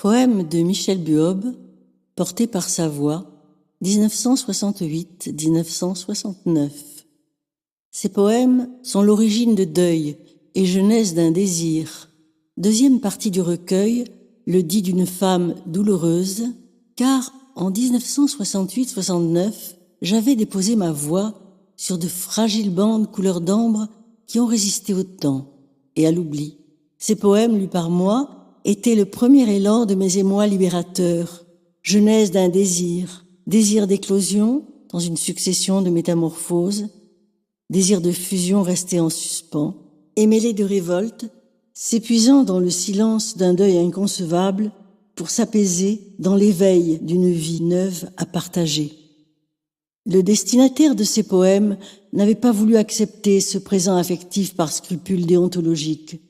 Poème de Michel Buob, porté par sa voix, 1968-1969. Ces poèmes sont l'origine de deuil et jeunesse d'un désir. Deuxième partie du recueil, le dit d'une femme douloureuse, car en 1968-69, j'avais déposé ma voix sur de fragiles bandes couleur d'ambre qui ont résisté au temps et à l'oubli. Ces poèmes, lus par moi, étaient le premier élan de mes émois libérateurs, jeunesse d'un désir, désir d'éclosion dans une succession de métamorphoses, désir de fusion resté en suspens, et mêlé de révolte, s'épuisant dans le silence d'un deuil inconcevable pour s'apaiser dans l'éveil d'une vie neuve à partager. Le destinataire de ces poèmes n'avait pas voulu accepter ce présent affectif par scrupule déontologique.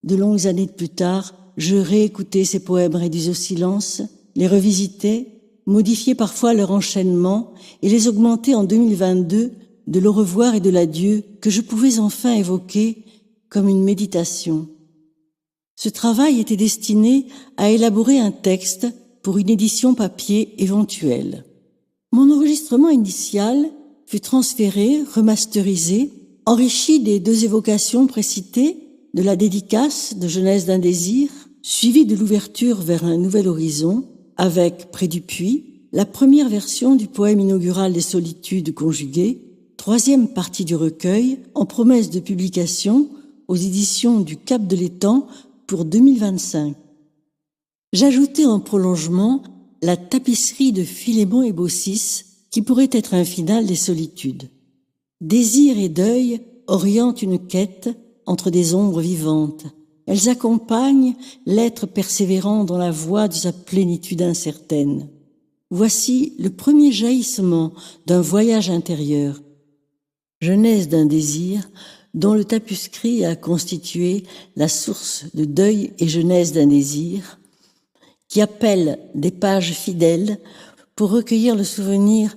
De longues années plus tard, je réécoutais ces poèmes réduits au silence, les revisitais, modifiais parfois leur enchaînement et les augmentais en 2022 de l'au revoir et de l'adieu que je pouvais enfin évoquer comme une méditation. Ce travail était destiné à élaborer un texte pour une édition papier éventuelle. Mon enregistrement initial fut transféré, remasterisé, enrichi des deux évocations précitées, de la dédicace de Jeunesse d'un désir, suivie de l'ouverture vers un nouvel horizon, avec, près du puits, la première version du poème inaugural des solitudes conjuguées, troisième partie du recueil, en promesse de publication aux éditions du Cap de l'Étang pour 2025. J'ajoutais en prolongement la tapisserie de Philémon et Baucis, qui pourrait être un final des solitudes. Désir et deuil orientent une quête entre des ombres vivantes. Elles accompagnent l'être persévérant dans la voie de sa plénitude incertaine. Voici le premier jaillissement d'un voyage intérieur. Jeunesse d'un désir dont le tapuscrit a constitué la source de deuil et jeunesse d'un désir, qui appelle des pages fidèles pour recueillir le souvenir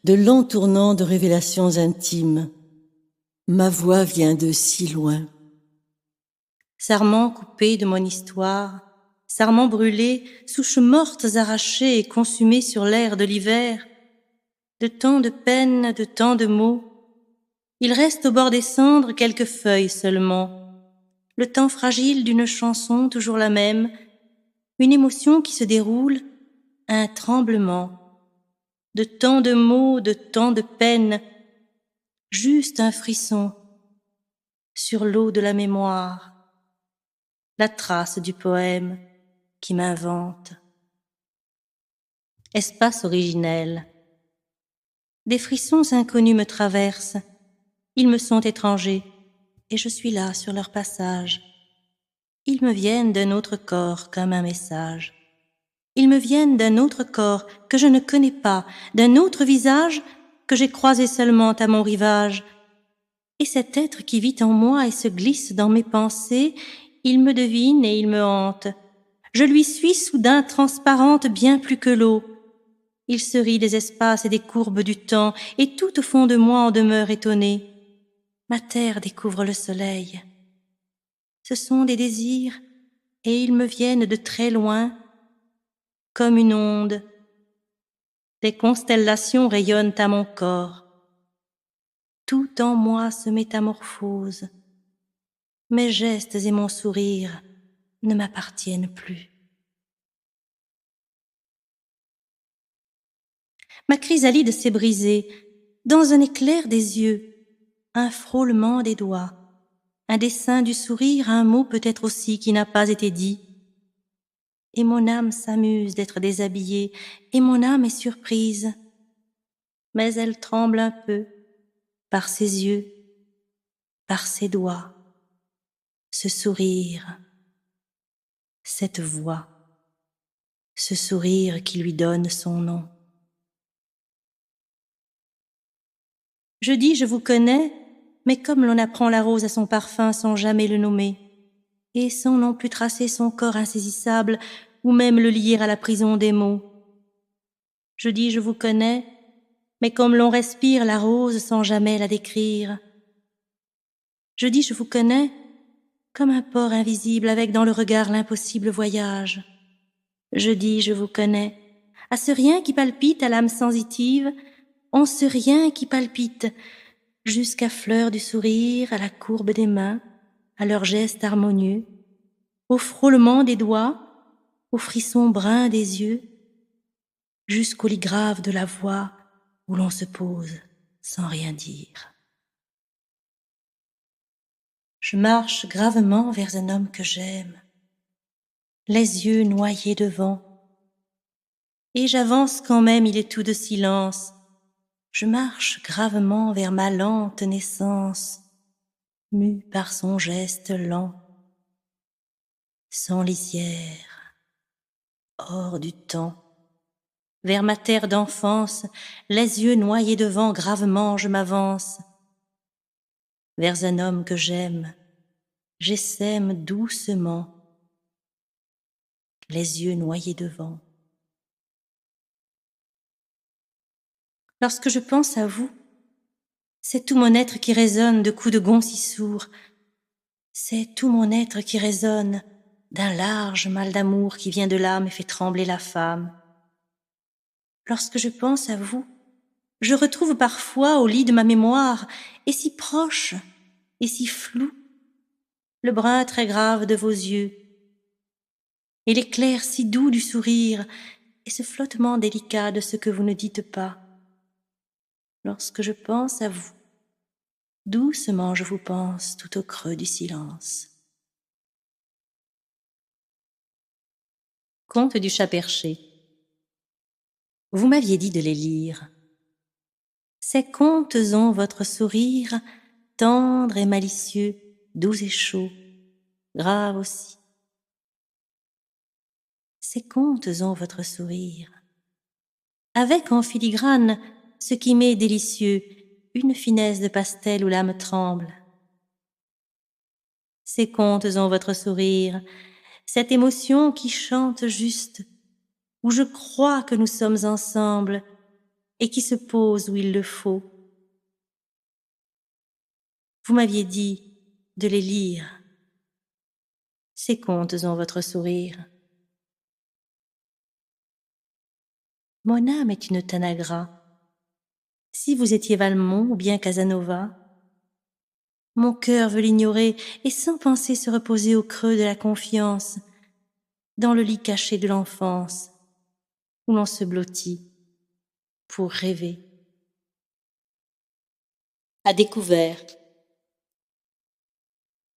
de longs tournants de révélations intimes. Ma voix vient de si loin. Sarments coupés de mon histoire, sarments brûlés, souches mortes arrachées et consumées sur l'air de l'hiver, de tant de peines, de tant de mots, il reste au bord des cendres quelques feuilles seulement, le temps fragile d'une chanson toujours la même, une émotion qui se déroule, un tremblement, de tant de mots, de tant de peines, juste un frisson sur l'eau de la mémoire, la trace du poème qui m'invente. Espace originel. Des frissons inconnus me traversent, ils me sont étrangers, et je suis là sur leur passage. Ils me viennent d'un autre corps comme un message. Ils me viennent d'un autre corps que je ne connais pas, d'un autre visage que j'ai croisé seulement à mon rivage. Et cet être qui vit en moi et se glisse dans mes pensées, il me devine et il me hante. Je lui suis soudain transparente bien plus que l'eau. Il se rit des espaces et des courbes du temps, et tout au fond de moi en demeure étonnée. Ma terre découvre le soleil. Ce sont des désirs, et ils me viennent de très loin, comme une onde. Des constellations rayonnent à mon corps. Tout en moi se métamorphose. Mes gestes et mon sourire ne m'appartiennent plus. Ma chrysalide s'est brisée, dans un éclair des yeux, un frôlement des doigts, un dessin du sourire, un mot peut-être aussi qui n'a pas été dit. Et mon âme s'amuse d'être déshabillée, et mon âme est surprise. Mais elle tremble un peu, par ses yeux, par ses doigts, ce sourire, cette voix, ce sourire qui lui donne son nom. Je dis je vous connais, mais comme l'on apprend la rose à son parfum sans jamais le nommer, et sans non plus tracer son corps insaisissable, ou même le lier à la prison des mots. Je dis je vous connais, mais comme l'on respire la rose sans jamais la décrire. Je dis je vous connais, comme un port invisible avec dans le regard l'impossible voyage. Je dis, je vous connais, à ce rien qui palpite à l'âme sensitive, en ce rien qui palpite, jusqu'à fleur du sourire, à la courbe des mains, à leurs gestes harmonieux, au frôlement des doigts, au frisson brun des yeux, jusqu'au lit grave de la voix où l'on se pose sans rien dire. Je marche gravement vers un homme que j'aime, les yeux noyés de vent, et j'avance quand même, il est tout de silence. Je marche gravement vers ma lente naissance, mue par son geste lent, sans lisière, hors du temps. Vers ma terre d'enfance, les yeux noyés de vent, gravement je m'avance. Vers un homme que j'essaime doucement, les yeux noyés de vent. Lorsque je pense à vous, c'est tout mon être qui résonne de coups de gond si sourds. C'est tout mon être qui résonne d'un large mal d'amour qui vient de l'âme et fait trembler la femme. Lorsque je pense à vous, je retrouve parfois au lit de ma mémoire, et si proche, et si flou, le brun très grave de vos yeux, et l'éclair si doux du sourire, et ce flottement délicat de ce que vous ne dites pas. Lorsque je pense à vous, doucement je vous pense tout au creux du silence. Conte du chat perché. Vous m'aviez dit de les lire. Ces contes ont votre sourire, tendre et malicieux, doux et chaud, grave aussi. Ces contes ont votre sourire, avec en filigrane ce qui m'est délicieux, une finesse de pastel où l'âme tremble. Ces contes ont votre sourire, cette émotion qui chante juste, où je crois que nous sommes ensemble et qui se pose où il le faut. Vous m'aviez dit de les lire. Ces contes ont votre sourire. Mon âme est une Tanagra. Si vous étiez Valmont ou bien Casanova, mon cœur veut l'ignorer et sans penser se reposer au creux de la confiance, dans le lit caché de l'enfance, où l'on se blottit pour rêver. À découvert.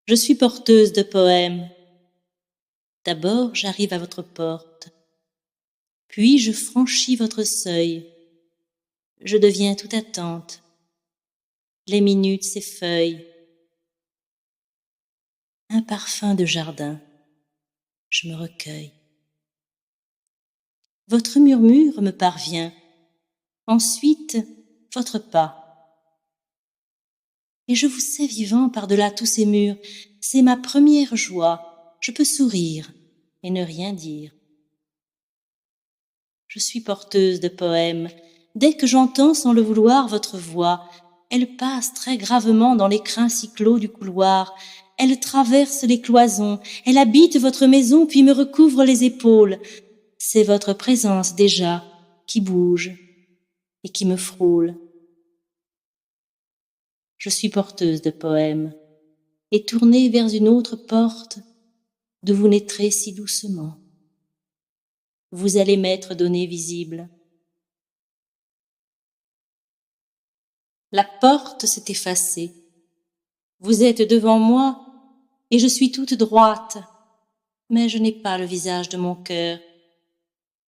Je suis porteuse de poèmes. D'abord, j'arrive à votre porte. Puis je franchis votre seuil. Je deviens toute attente. Les minutes s'effeuillent. Un parfum de jardin. Je me recueille. Votre murmure me parvient. Ensuite, votre pas. Et je vous sais vivant par-delà tous ces murs. C'est ma première joie. Je peux sourire et ne rien dire. Je suis porteuse de poèmes. Dès que j'entends sans le vouloir votre voix, elle passe très gravement dans les crins si clos du couloir. Elle traverse les cloisons, elle habite votre maison puis me recouvre les épaules. C'est votre présence déjà qui bouge et qui me frôle. Je suis porteuse de poèmes et tournée vers une autre porte d'où vous naîtrez si doucement. Vous allez m'être donné visible. La porte s'est effacée. Vous êtes devant moi et je suis toute droite, mais je n'ai pas le visage de mon cœur.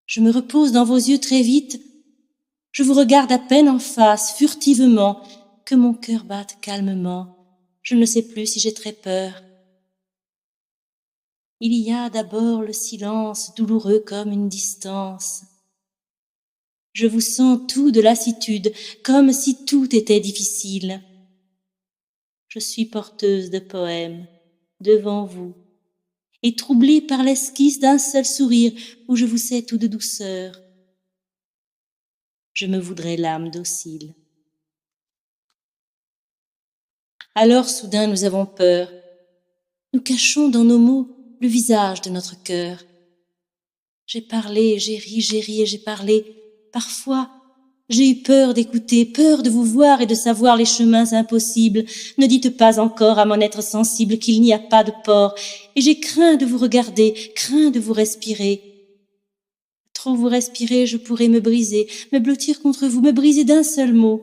Je me repose dans vos yeux très vite. Je vous regarde à peine en face, furtivement, que mon cœur batte calmement. Je ne sais plus si j'ai très peur. Il y a d'abord le silence, douloureux comme une distance. Je vous sens tout de lassitude, comme si tout était difficile. Je suis porteuse de poèmes, devant vous, et troublée par l'esquisse d'un seul sourire où je vous sais tout de douceur. Je me voudrais l'âme docile. Alors soudain nous avons peur. Nous cachons dans nos mots le visage de notre cœur. J'ai parlé, j'ai ri et j'ai parlé. Parfois, j'ai eu peur d'écouter, peur de vous voir et de savoir les chemins impossibles. Ne dites pas encore à mon être sensible qu'il n'y a pas de port. Et j'ai craint de vous regarder, craint de vous respirer. Trop vous respirer, je pourrais me briser, me blottir contre vous, me briser d'un seul mot.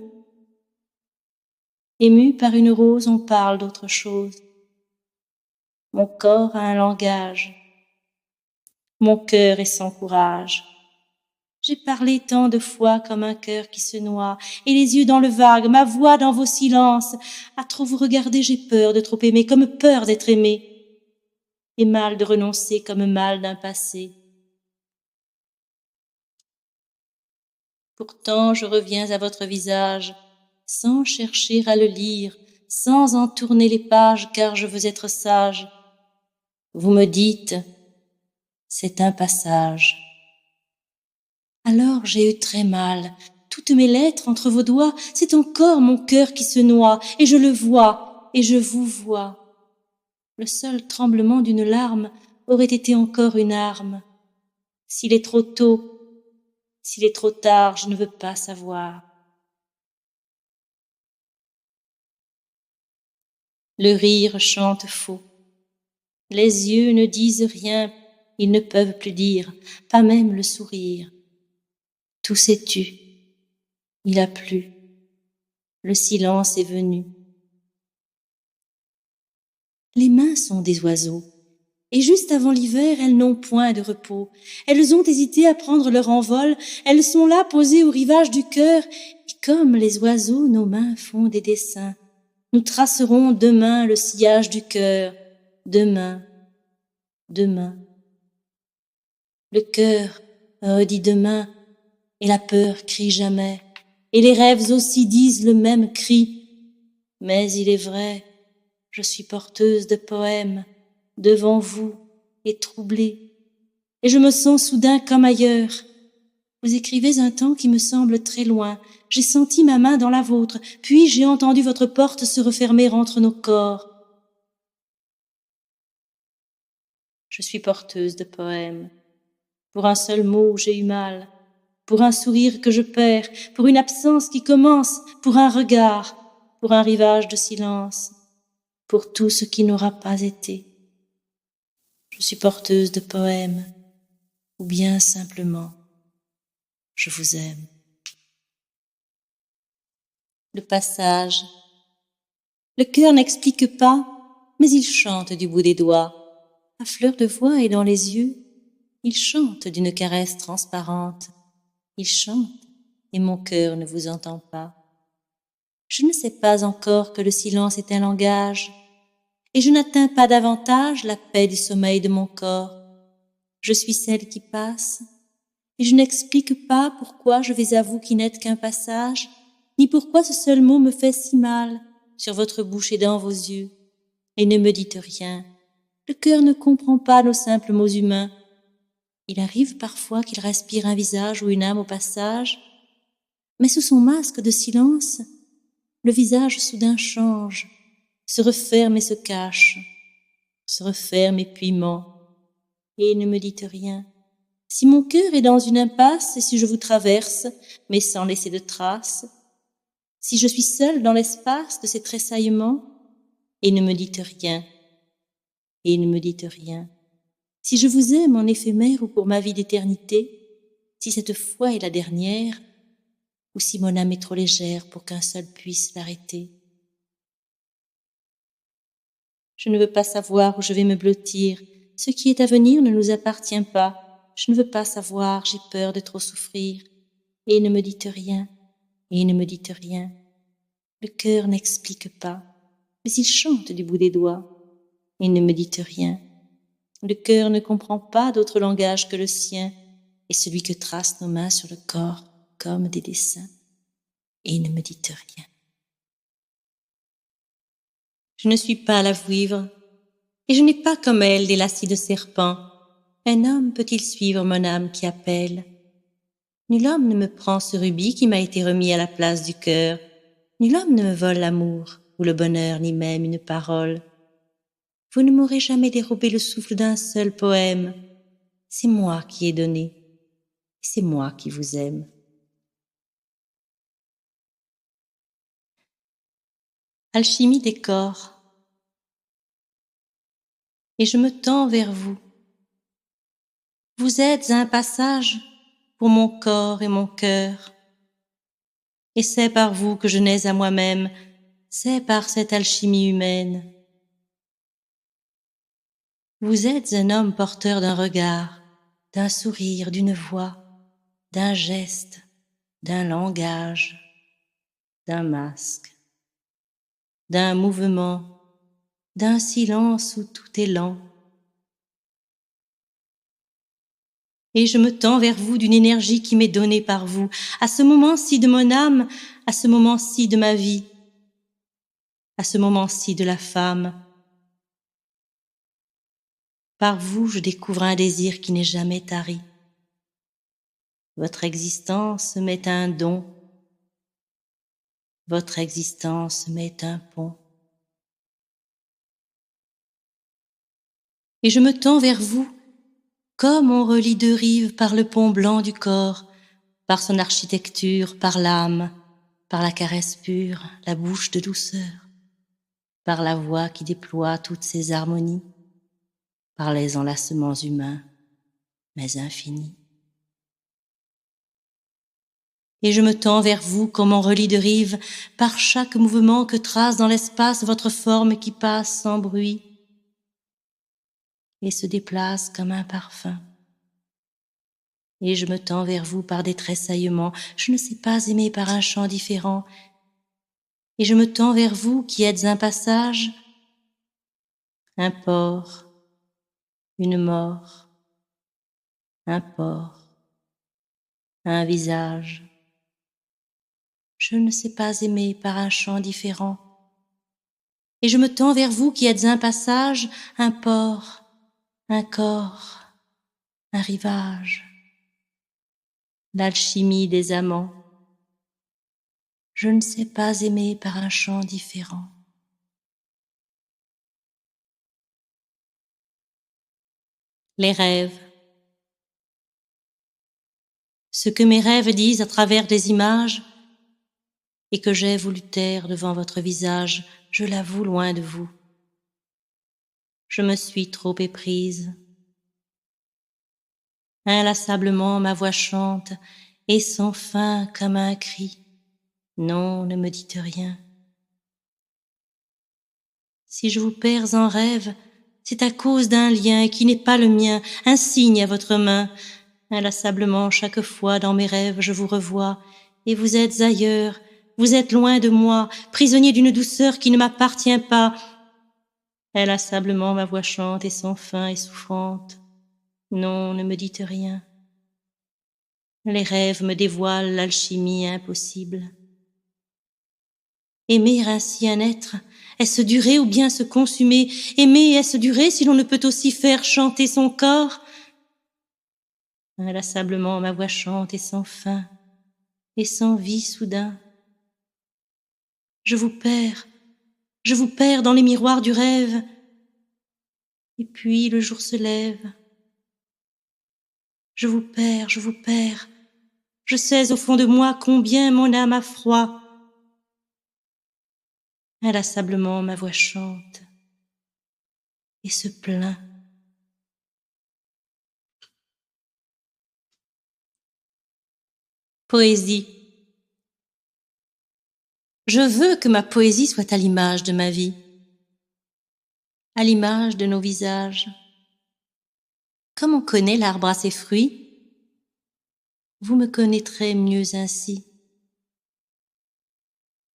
Ému par une rose, on parle d'autre chose. Mon corps a un langage. Mon cœur est sans courage. J'ai parlé tant de fois comme un cœur qui se noie, et les yeux dans le vague, ma voix dans vos silences. À trop vous regarder, j'ai peur de trop aimer, comme peur d'être aimé, et mal de renoncer comme mal d'un passé. Pourtant je reviens à votre visage, sans chercher à le lire, sans en tourner les pages, car je veux être sage. Vous me dites, c'est un passage. Alors j'ai eu très mal. Toutes mes lettres entre vos doigts, c'est encore mon cœur qui se noie, et je le vois, et je vous vois. Le seul tremblement d'une larme aurait été encore une arme. S'il est trop tôt, s'il est trop tard, je ne veux pas savoir. Le rire chante faux. Les yeux ne disent rien, ils ne peuvent plus dire, pas même le sourire. Tout s'est tu. Il a plu. Le silence est venu. Les mains sont des oiseaux, et juste avant l'hiver, elles n'ont point de repos. Elles ont hésité à prendre leur envol, elles sont là posées au rivage du cœur, et comme les oiseaux, nos mains font des dessins. Nous tracerons demain le sillage du cœur, demain, demain. Le cœur redit demain, et la peur crie jamais, et les rêves aussi disent le même cri. Mais il est vrai, je suis porteuse de poèmes, devant vous, et troublée, et je me sens soudain comme ailleurs. Vous écrivez un temps qui me semble très loin, j'ai senti ma main dans la vôtre, puis j'ai entendu votre porte se refermer entre nos corps. Je suis porteuse de poèmes, pour un seul mot j'ai eu mal, pour un sourire que je perds, pour une absence qui commence, pour un regard, pour un rivage de silence, pour tout ce qui n'aura pas été. Je suis porteuse de poèmes, ou bien simplement, je vous aime. Le passage. Le cœur n'explique pas, mais il chante du bout des doigts. À fleur de voix et dans les yeux, il chante d'une caresse transparente. Il chante, et mon cœur ne vous entend pas. Je ne sais pas encore que le silence est un langage, et je n'atteins pas davantage la paix du sommeil de mon corps. Je suis celle qui passe, et je n'explique pas pourquoi je vais à vous qui n'êtes qu'un passage, ni pourquoi ce seul mot me fait si mal sur votre bouche et dans vos yeux. Et ne me dites rien. Le cœur ne comprend pas nos simples mots humains. Il arrive parfois qu'il respire un visage ou une âme au passage, mais sous son masque de silence, le visage soudain change, se referme et se cache, se referme et puis ment. Et ne me dites rien. Si mon cœur est dans une impasse et si je vous traverse, mais sans laisser de traces, si je suis seule dans l'espace de ces tressaillements, et ne me dites rien, et ne me dites rien. Si je vous aime en éphémère ou pour ma vie d'éternité, si cette fois est la dernière, ou si mon âme est trop légère pour qu'un seul puisse l'arrêter. Je ne veux pas savoir où je vais me blottir, ce qui est à venir ne nous appartient pas. Je ne veux pas savoir, j'ai peur de trop souffrir. Et ne me dites rien, et ne me dites rien. Le cœur n'explique pas, mais il chante du bout des doigts. Et ne me dites rien. Le cœur ne comprend pas d'autre langage que le sien, et celui que tracent nos mains sur le corps comme des dessins. Et ne me dites rien. Je ne suis pas la vouivre, et je n'ai pas comme elle des lacis de serpent. Un homme peut-il suivre mon âme qui appelle? Nul homme ne me prend ce rubis qui m'a été remis à la place du cœur. Nul homme ne me vole l'amour, ou le bonheur, ni même une parole. Vous ne m'aurez jamais dérobé le souffle d'un seul poème. c'est moi qui ai donné, et c'est moi qui vous aime. Alchimie des corps. Et je me tends vers vous. Vous êtes un passage pour mon corps et mon cœur. Et c'est par vous que je nais à moi-même, c'est par cette alchimie humaine. Vous êtes un homme porteur d'un regard, d'un sourire, d'une voix, d'un geste, d'un langage, d'un masque, d'un mouvement, d'un silence où tout est lent. Et je me tends vers vous d'une énergie qui m'est donnée par vous, à ce moment-ci de mon âme, à ce moment-ci de ma vie, à ce moment-ci de la femme. Par vous, je découvre un désir qui n'est jamais tari. Votre existence m'est un don, votre existence m'est un pont. Et je me tends vers vous, comme on relie deux rives par le pont blanc du corps, par son architecture, par l'âme, par la caresse pure, la bouche de douceur, par la voix qui déploie toutes ses harmonies, par les enlacements humains, mais infinis. Et je me tends vers vous comme on relie de rives, par chaque mouvement que trace dans l'espace votre forme qui passe sans bruit et se déplace comme un parfum. Et je me tends vers vous par des tressaillements, je ne sais pas aimer par un chant différent. Et je me tends vers vous qui êtes un passage, un port, une mort, un port, un visage. Je ne sais pas aimer par un chant différent. Et je me tends vers vous qui êtes un passage, un port, un corps, un rivage, l'alchimie des amants. Je ne sais pas aimer par un chant différent. Les rêves. Ce que mes rêves disent à travers des images et que j'ai voulu taire devant votre visage, je l'avoue loin de vous. Je me suis trop éprise. Inlassablement ma voix chante et sans fin comme un cri. Non, ne me dites rien. Si je vous perds en rêve, c'est à cause d'un lien qui n'est pas le mien, un signe à votre main. Inlassablement, chaque fois dans mes rêves, je vous revois, et vous êtes ailleurs, vous êtes loin de moi, prisonnier d'une douceur qui ne m'appartient pas. Inlassablement, ma voix chante et sans fin et souffrante. Non, ne me dites rien. Les rêves me dévoilent l'alchimie impossible. Aimer ainsi un être, est-ce durer ou bien se consumer? Aimer, est-ce durer si l'on ne peut aussi faire chanter son corps? Inlassablement ma voix chante et sans fin, et sans vie soudain. Je vous perds dans les miroirs du rêve, et puis le jour se lève. Je vous perds, je sais au fond de moi combien mon âme a froid. Inlassablement ma voix chante et se plaint. Poésie. Je veux que ma poésie soit à l'image de ma vie, à l'image de nos visages. Comme on connaît l'arbre à ses fruits, vous me connaîtrez mieux ainsi.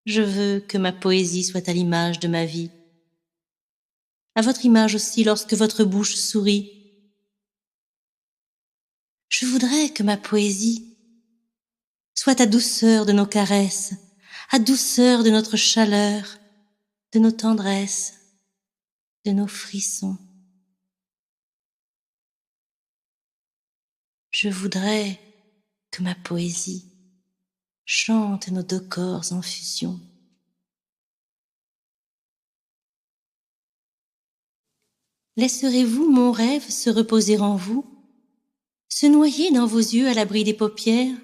Je veux que ma poésie soit à l'image de ma vie, à votre image aussi lorsque votre bouche sourit. Je voudrais que ma poésie soit à douceur de nos caresses, à douceur de notre chaleur, de nos tendresses, de nos frissons. Je voudrais que ma poésie chante nos deux corps en fusion. Laisserez-vous mon rêve se reposer en vous? se noyer dans vos yeux à l'abri des paupières?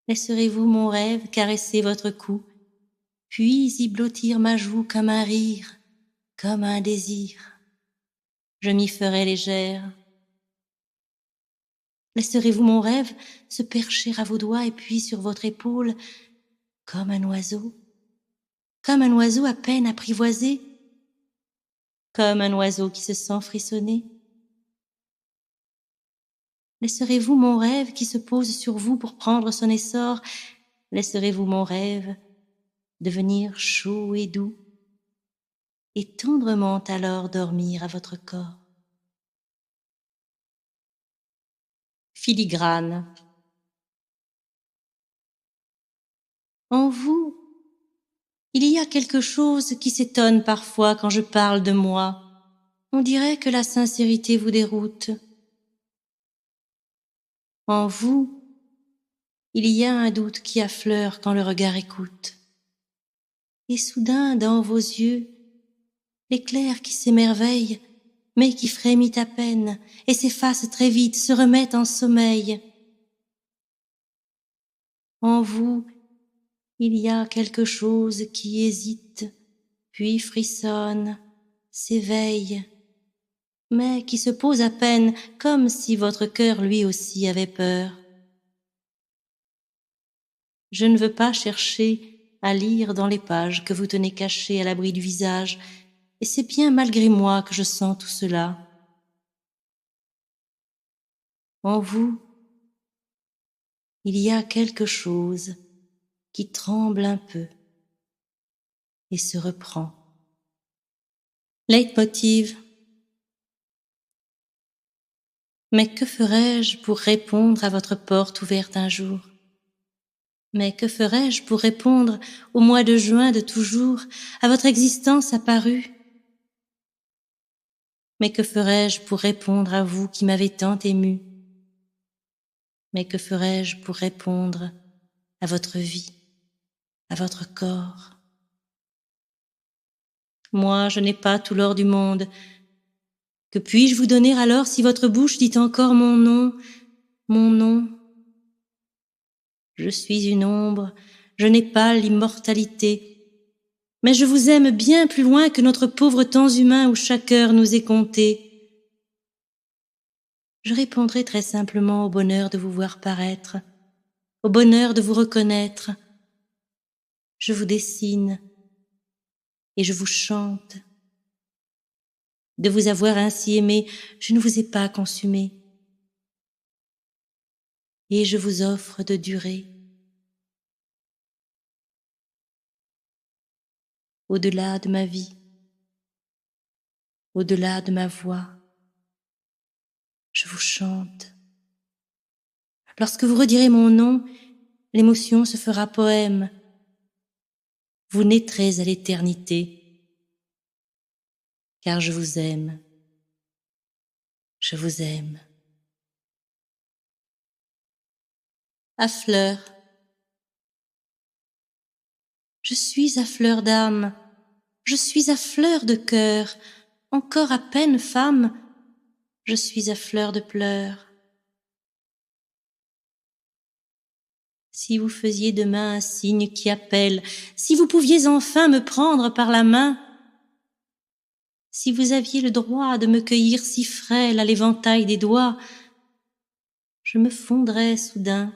Laisserez-vous mon rêve caresser votre cou, puis y blottir ma joue comme un rire, comme un désir? Je m'y ferai légère. Laisserez-vous mon rêve se percher à vos doigts et puis sur votre épaule, comme un oiseau à peine apprivoisé, comme un oiseau qui se sent frissonner? Laisserez-vous mon rêve qui se pose sur vous pour prendre son essor? Laisserez-vous mon rêve devenir chaud et doux, et tendrement alors dormir à votre corps? Filigrane. En vous, il y a quelque chose qui s'étonne parfois quand je parle de moi. On dirait que la sincérité vous déroute. En vous, il y a un doute qui affleure quand le regard écoute. Et soudain, dans vos yeux, l'éclair qui s'émerveille, mais qui frémit à peine, et s'efface très vite, se remet en sommeil. En vous, il y a quelque chose qui hésite, puis frissonne, s'éveille, mais qui se pose à peine, comme si votre cœur lui aussi avait peur. Je ne veux pas chercher à lire dans les pages que vous tenez cachées à l'abri du visage, et c'est bien malgré moi que je sens tout cela. En vous, il y a quelque chose qui tremble un peu et se reprend. Leitmotiv. Mais que ferais-je pour répondre à votre porte ouverte un jour? Mais que ferais-je pour répondre au mois de juin de toujours, à votre existence apparue? Mais que ferais-je pour répondre à vous qui m'avez tant ému? Mais que ferais-je pour répondre à votre vie, à votre corps? Moi, je n'ai pas tout l'or du monde. Que puis-je vous donner alors si votre bouche dit encore mon nom, mon nom? Je suis une ombre, je n'ai pas l'immortalité, mais je vous aime bien plus loin que notre pauvre temps humain où chaque heure nous est comptée. Je répondrai très simplement au bonheur de vous voir paraître, au bonheur de vous reconnaître. Je vous dessine et je vous chante. De vous avoir ainsi aimé, je ne vous ai pas consumé. Et je vous offre de durer. Au-delà de ma vie, au-delà de ma voix, je vous chante. Lorsque vous redirez mon nom, l'émotion se fera poème. Vous naîtrez à l'éternité, car je vous aime. Je vous aime. À fleur. Je suis à fleur d'âme, je suis à fleur de cœur, encore à peine femme, je suis à fleur de pleurs. Si vous faisiez demain un signe qui appelle, si vous pouviez enfin me prendre par la main, si vous aviez le droit de me cueillir si frêle à l'éventail des doigts, je me fondrais soudain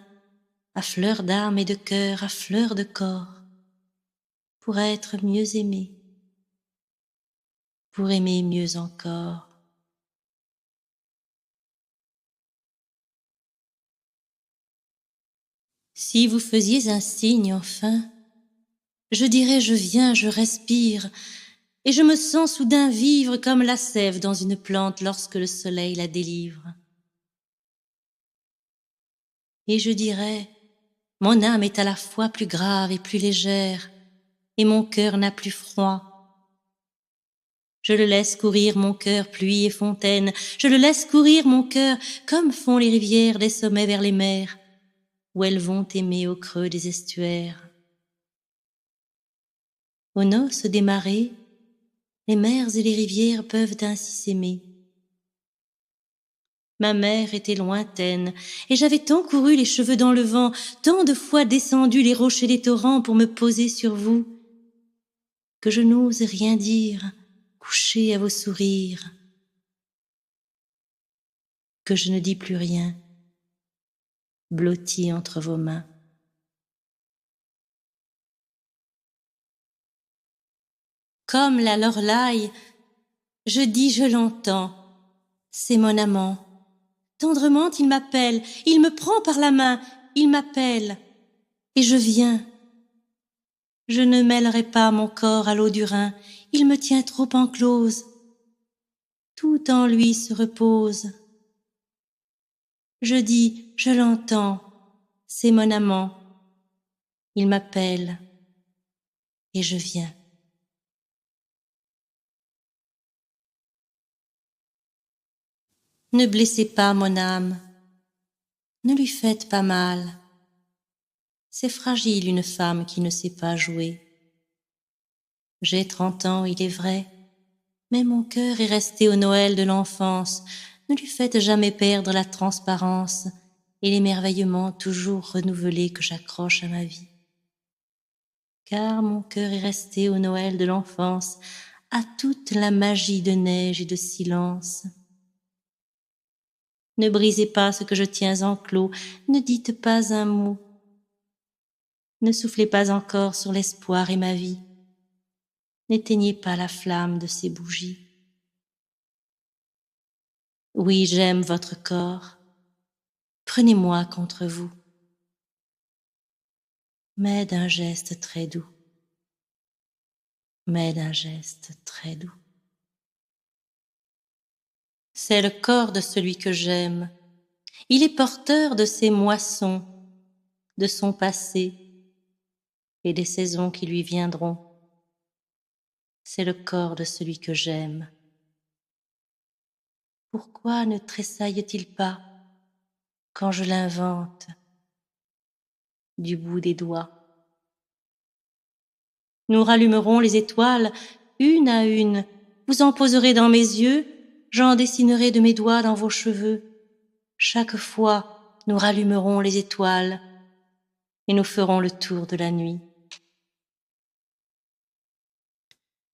à fleur d'âme et de cœur, à fleur de corps, pour être mieux aimé, pour aimer mieux encore. Si vous faisiez un signe enfin, je dirais je viens, je respire, et je me sens soudain vivre comme la sève dans une plante lorsque le soleil la délivre. Et je dirais, mon âme est à la fois plus grave et plus légère, et mon cœur n'a plus froid. Je le laisse courir mon cœur pluie et fontaine, je le laisse courir mon cœur comme font les rivières des sommets vers les mers, où elles vont aimer au creux des estuaires. Aux noces des marées, les mers et les rivières peuvent ainsi s'aimer. Ma mère était lointaine, et j'avais tant couru les cheveux dans le vent, tant de fois descendu les rochers des torrents pour me poser sur vous, que je n'ose rien dire, couché à vos sourires, que je ne dis plus rien, blotti entre vos mains. Comme la Loreley, je dis, je l'entends, c'est mon amant. Tendrement il m'appelle, il me prend par la main, il m'appelle, et je viens. Je ne mêlerai pas mon corps à l'eau du Rhin, il me tient trop enclose. Tout en lui se repose. Je dis, je l'entends, c'est mon amant. Il m'appelle, et je viens. Ne blessez pas mon âme, ne lui faites pas mal. C'est fragile une femme qui ne sait pas jouer. J'ai 30 ans, il est vrai, mais mon cœur est resté au Noël de l'enfance. Ne lui faites jamais perdre la transparence et l'émerveillement toujours renouvelé que j'accroche à ma vie. Car mon cœur est resté au Noël de l'enfance, à toute la magie de neige et de silence. Ne brisez pas ce que je tiens enclos, ne dites pas un mot. Ne soufflez pas encore sur l'espoir et ma vie. N'éteignez pas la flamme de ces bougies. Oui, j'aime votre corps. Prenez-moi contre vous, mais d'un geste très doux. Mais d'un geste très doux. C'est le corps de celui que j'aime. Il est porteur de ses moissons, de son passé et des saisons qui lui viendront. C'est le corps de celui que j'aime. Pourquoi ne tressaille-t-il pas quand je l'invente du bout des doigts? Nous rallumerons les étoiles une à une. Vous en poserez dans mes yeux, j'en dessinerai de mes doigts dans vos cheveux. Chaque fois, nous rallumerons les étoiles et nous ferons le tour de la nuit.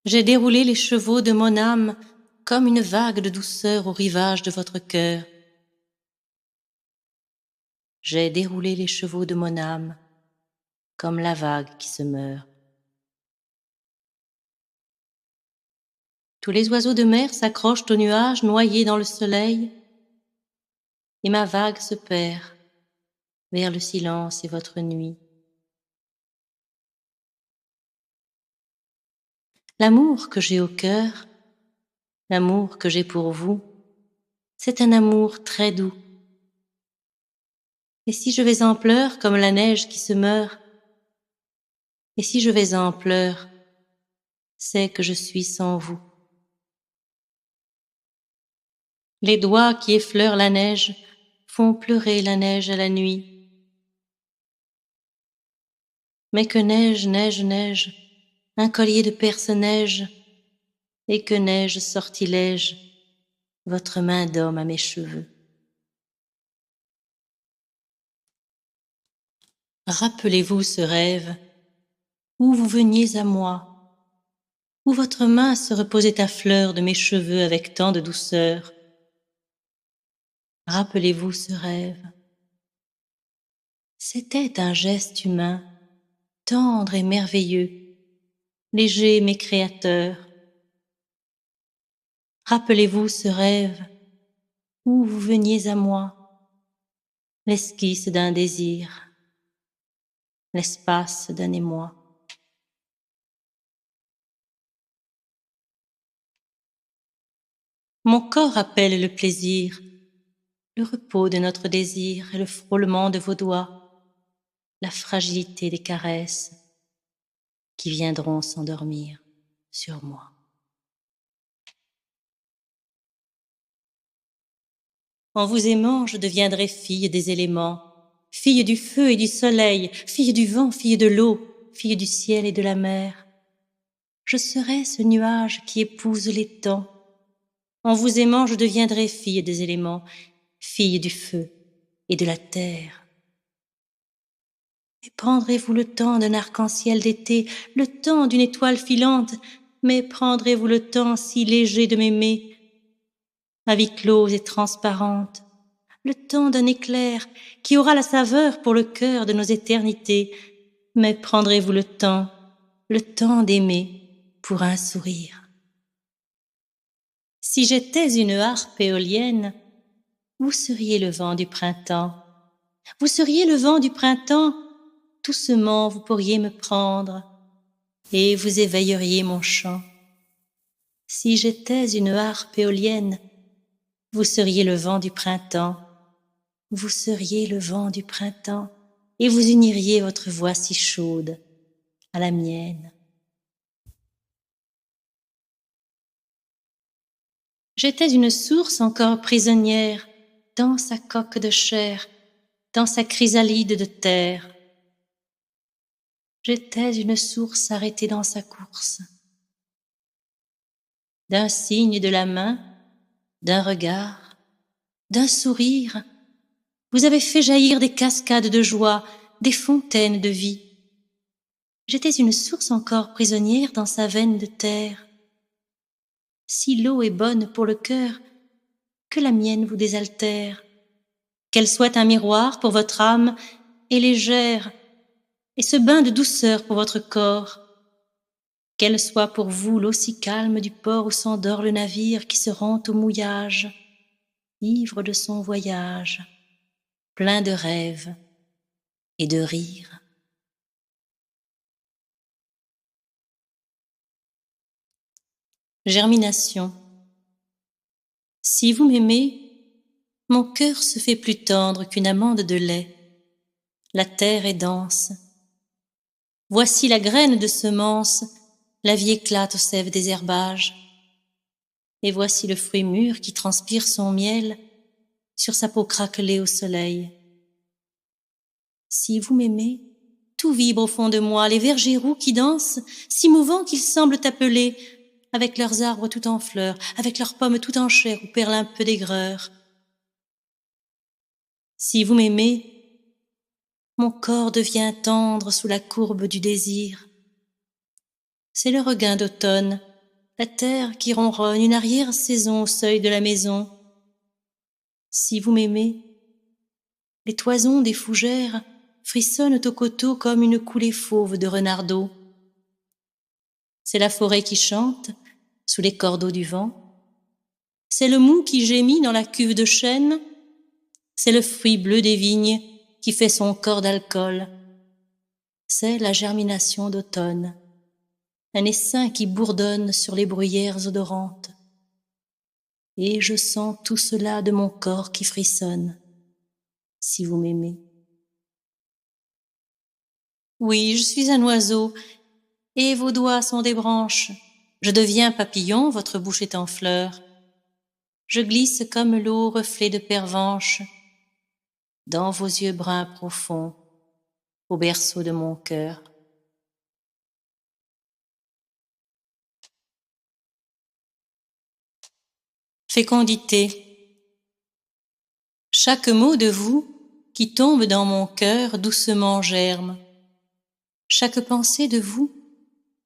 J'ai déroulé les chevaux de mon âme comme une vague de douceur au rivage de votre cœur. J'ai déroulé les chevaux de mon âme comme la vague qui se meurt. Tous les oiseaux de mer s'accrochent aux nuages noyés dans le soleil, et ma vague se perd vers le silence et votre nuit. L'amour que j'ai au cœur, l'amour que j'ai pour vous, c'est un amour très doux. Et si je vais en pleurs comme la neige qui se meurt, et si je vais en pleurs, c'est que je suis sans vous. Les doigts qui effleurent la neige font pleurer la neige à la nuit. Mais que neige, neige, neige, un collier de perce-neige, et que neige sortilège, votre main d'homme à mes cheveux. Rappelez-vous ce rêve, où vous veniez à moi, où votre main se reposait à fleur de mes cheveux avec tant de douceur. Rappelez-vous ce rêve. C'était un geste humain, tendre et merveilleux, léger mais créateur. Rappelez-vous ce rêve, où vous veniez à moi, l'esquisse d'un désir, l'espace d'un émoi. Mon corps appelle le plaisir, le repos de notre désir et le frôlement de vos doigts, la fragilité des caresses qui viendront s'endormir sur moi. En vous aimant, je deviendrai fille des éléments, fille du feu et du soleil, fille du vent, fille de l'eau, fille du ciel et de la mer. Je serai ce nuage qui épouse les temps. En vous aimant, je deviendrai fille des éléments, fille du feu et de la terre. Mais prendrez-vous le temps d'un arc-en-ciel d'été, le temps d'une étoile filante, mais prendrez-vous le temps si léger de m'aimer, à vie close et transparente, le temps d'un éclair qui aura la saveur pour le cœur de nos éternités, mais prendrez-vous le temps d'aimer pour un sourire. Si j'étais une harpe éolienne, vous seriez le vent du printemps. Vous seriez le vent du printemps, doucement vous pourriez me prendre, et vous éveilleriez mon chant. Si j'étais une harpe éolienne, vous seriez le vent du printemps. Vous seriez le vent du printemps, et vous uniriez votre voix si chaude à la mienne. J'étais une source encore prisonnière dans sa coque de chair, dans sa chrysalide de terre. J'étais une source arrêtée dans sa course. D'un signe de la main, d'un regard, d'un sourire, vous avez fait jaillir des cascades de joie, des fontaines de vie. J'étais une source encore prisonnière dans sa veine de terre. Si l'eau est bonne pour le cœur, que la mienne vous désaltère, qu'elle soit un miroir pour votre âme et légère, et ce bain de douceur pour votre corps, qu'elle soit pour vous l'eau si calme du port où s'endort le navire qui se rend au mouillage, ivre de son voyage, plein de rêves et de rires. Germination. Si vous m'aimez, mon cœur se fait plus tendre qu'une amande de lait. La terre est dense. Voici la graine de semence, la vie éclate aux sèves des herbages. Et voici le fruit mûr qui transpire son miel sur sa peau craquelée au soleil. Si vous m'aimez, tout vibre au fond de moi, les vergers roux qui dansent, si mouvants qu'ils semblent appeler, avec leurs arbres tout en fleurs, avec leurs pommes tout en chair où perle un peu d'aigreur. Si vous m'aimez, mon corps devient tendre sous la courbe du désir. C'est le regain d'automne, la terre qui ronronne, une arrière-saison au seuil de la maison. Si vous m'aimez, les toisons des fougères frissonnent au coteau comme une coulée fauve de renardeau. C'est la forêt qui chante sous les cordeaux du vent. C'est le mou qui gémit dans la cuve de chêne. C'est le fruit bleu des vignes qui fait son corps d'alcool. C'est la germination d'automne, un essaim qui bourdonne sur les bruyères odorantes. Et je sens tout cela de mon corps qui frissonne, si vous m'aimez. Oui, je suis un oiseau, et vos doigts sont des branches. Je deviens papillon, votre bouche est en fleurs. Je glisse comme l'eau reflet de pervenche dans vos yeux bruns profonds, au berceau de mon cœur. Fécondité. Chaque mot de vous qui tombe dans mon cœur doucement germe. Chaque pensée de vous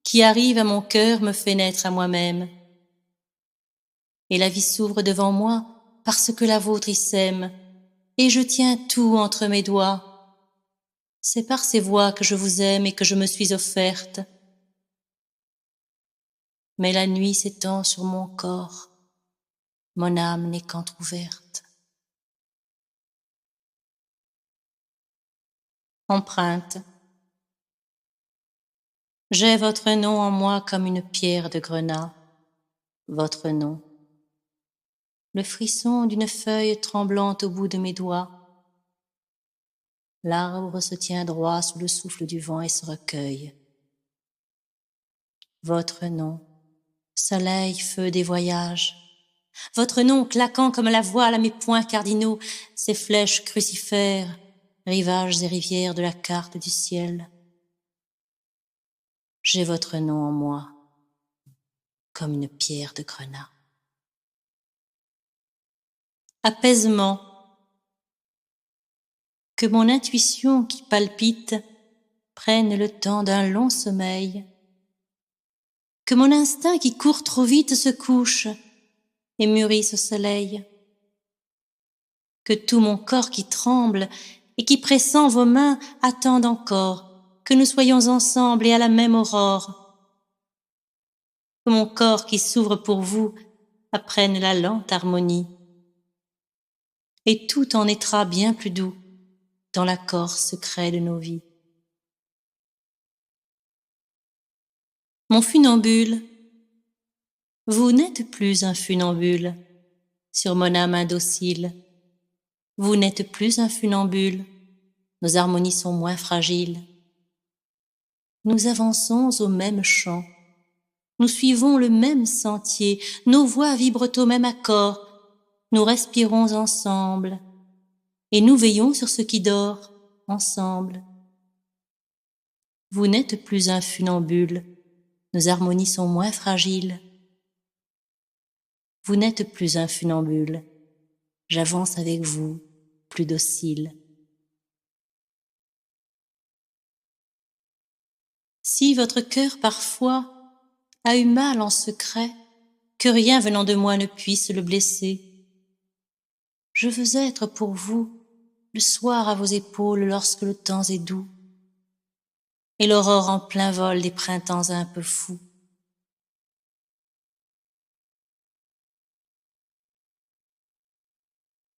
qui arrive à mon cœur me fait naître à moi-même. Et la vie s'ouvre devant moi parce que la vôtre y sème, et je tiens tout entre mes doigts. C'est par ces voix que je vous aime et que je me suis offerte. Mais la nuit s'étend sur mon corps, mon âme n'est qu'entr'ouverte. Empreinte. J'ai votre nom en moi comme une pierre de grenat, votre nom. Le frisson d'une feuille tremblante au bout de mes doigts. L'arbre se tient droit sous le souffle du vent et se recueille. Votre nom, soleil, feu des voyages. Votre nom claquant comme la voile à mes points cardinaux, ces flèches crucifères, rivages et rivières de la carte du ciel. J'ai votre nom en moi, comme une pierre de grenat. Apaisement. Que mon intuition qui palpite prenne le temps d'un long sommeil. Que mon instinct qui court trop vite se couche et mûrisse au soleil. Que tout mon corps qui tremble et qui pressent vos mains attende encore que nous soyons ensemble et à la même aurore. Que mon corps qui s'ouvre pour vous apprenne la lente harmonie. Et tout en naîtra bien plus doux dans l'accord secret de nos vies. Mon funambule, vous n'êtes plus un funambule sur mon âme indocile. Vous n'êtes plus un funambule, nos harmonies sont moins fragiles. Nous avançons au même champ, nous suivons le même sentier, nos voix vibrent au même accord, nous respirons ensemble, et nous veillons sur ce qui dort ensemble. Vous n'êtes plus un funambule, nos harmonies sont moins fragiles. Vous n'êtes plus un funambule, j'avance avec vous, plus docile. Si votre cœur parfois a eu mal en secret, que rien venant de moi ne puisse le blesser, je veux être pour vous le soir à vos épaules lorsque le temps est doux, et l'aurore en plein vol des printemps un peu fous.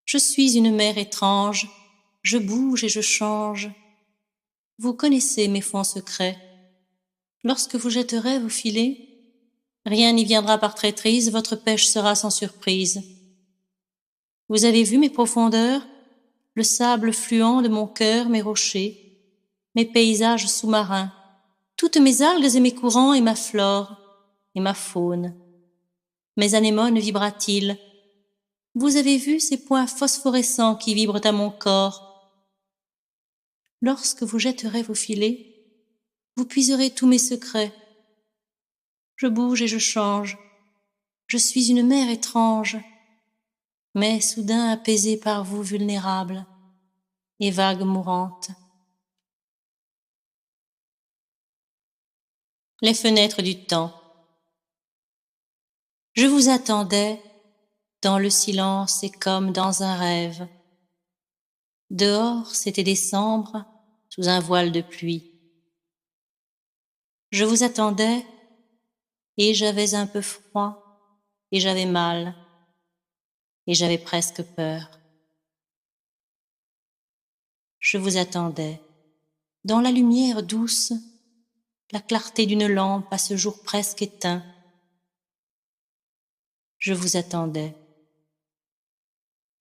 Je suis une mer étrange, je bouge et je change. Vous connaissez mes fonds secrets. Lorsque vous jetterez vos filets, rien n'y viendra par traîtrise, votre pêche sera sans surprise. Vous avez vu mes profondeurs, le sable fluent de mon cœur, mes rochers, mes paysages sous-marins, toutes mes algues et mes courants et ma flore et ma faune. Mes anémones vibratiles, vous avez vu ces points phosphorescents qui vibrent à mon corps. Lorsque vous jetterez vos filets, vous puiserez tous mes secrets. Je bouge et je change, je suis une mer étrange, mais soudain apaisée par vous vulnérable et vague mourante. Les fenêtres du temps. Je vous attendais dans le silence et comme dans un rêve. Dehors, c'était décembre, sous un voile de pluie. Je vous attendais et j'avais un peu froid et j'avais mal et j'avais presque peur. Je vous attendais dans la lumière douce, la clarté d'une lampe à ce jour presque éteint. Je vous attendais.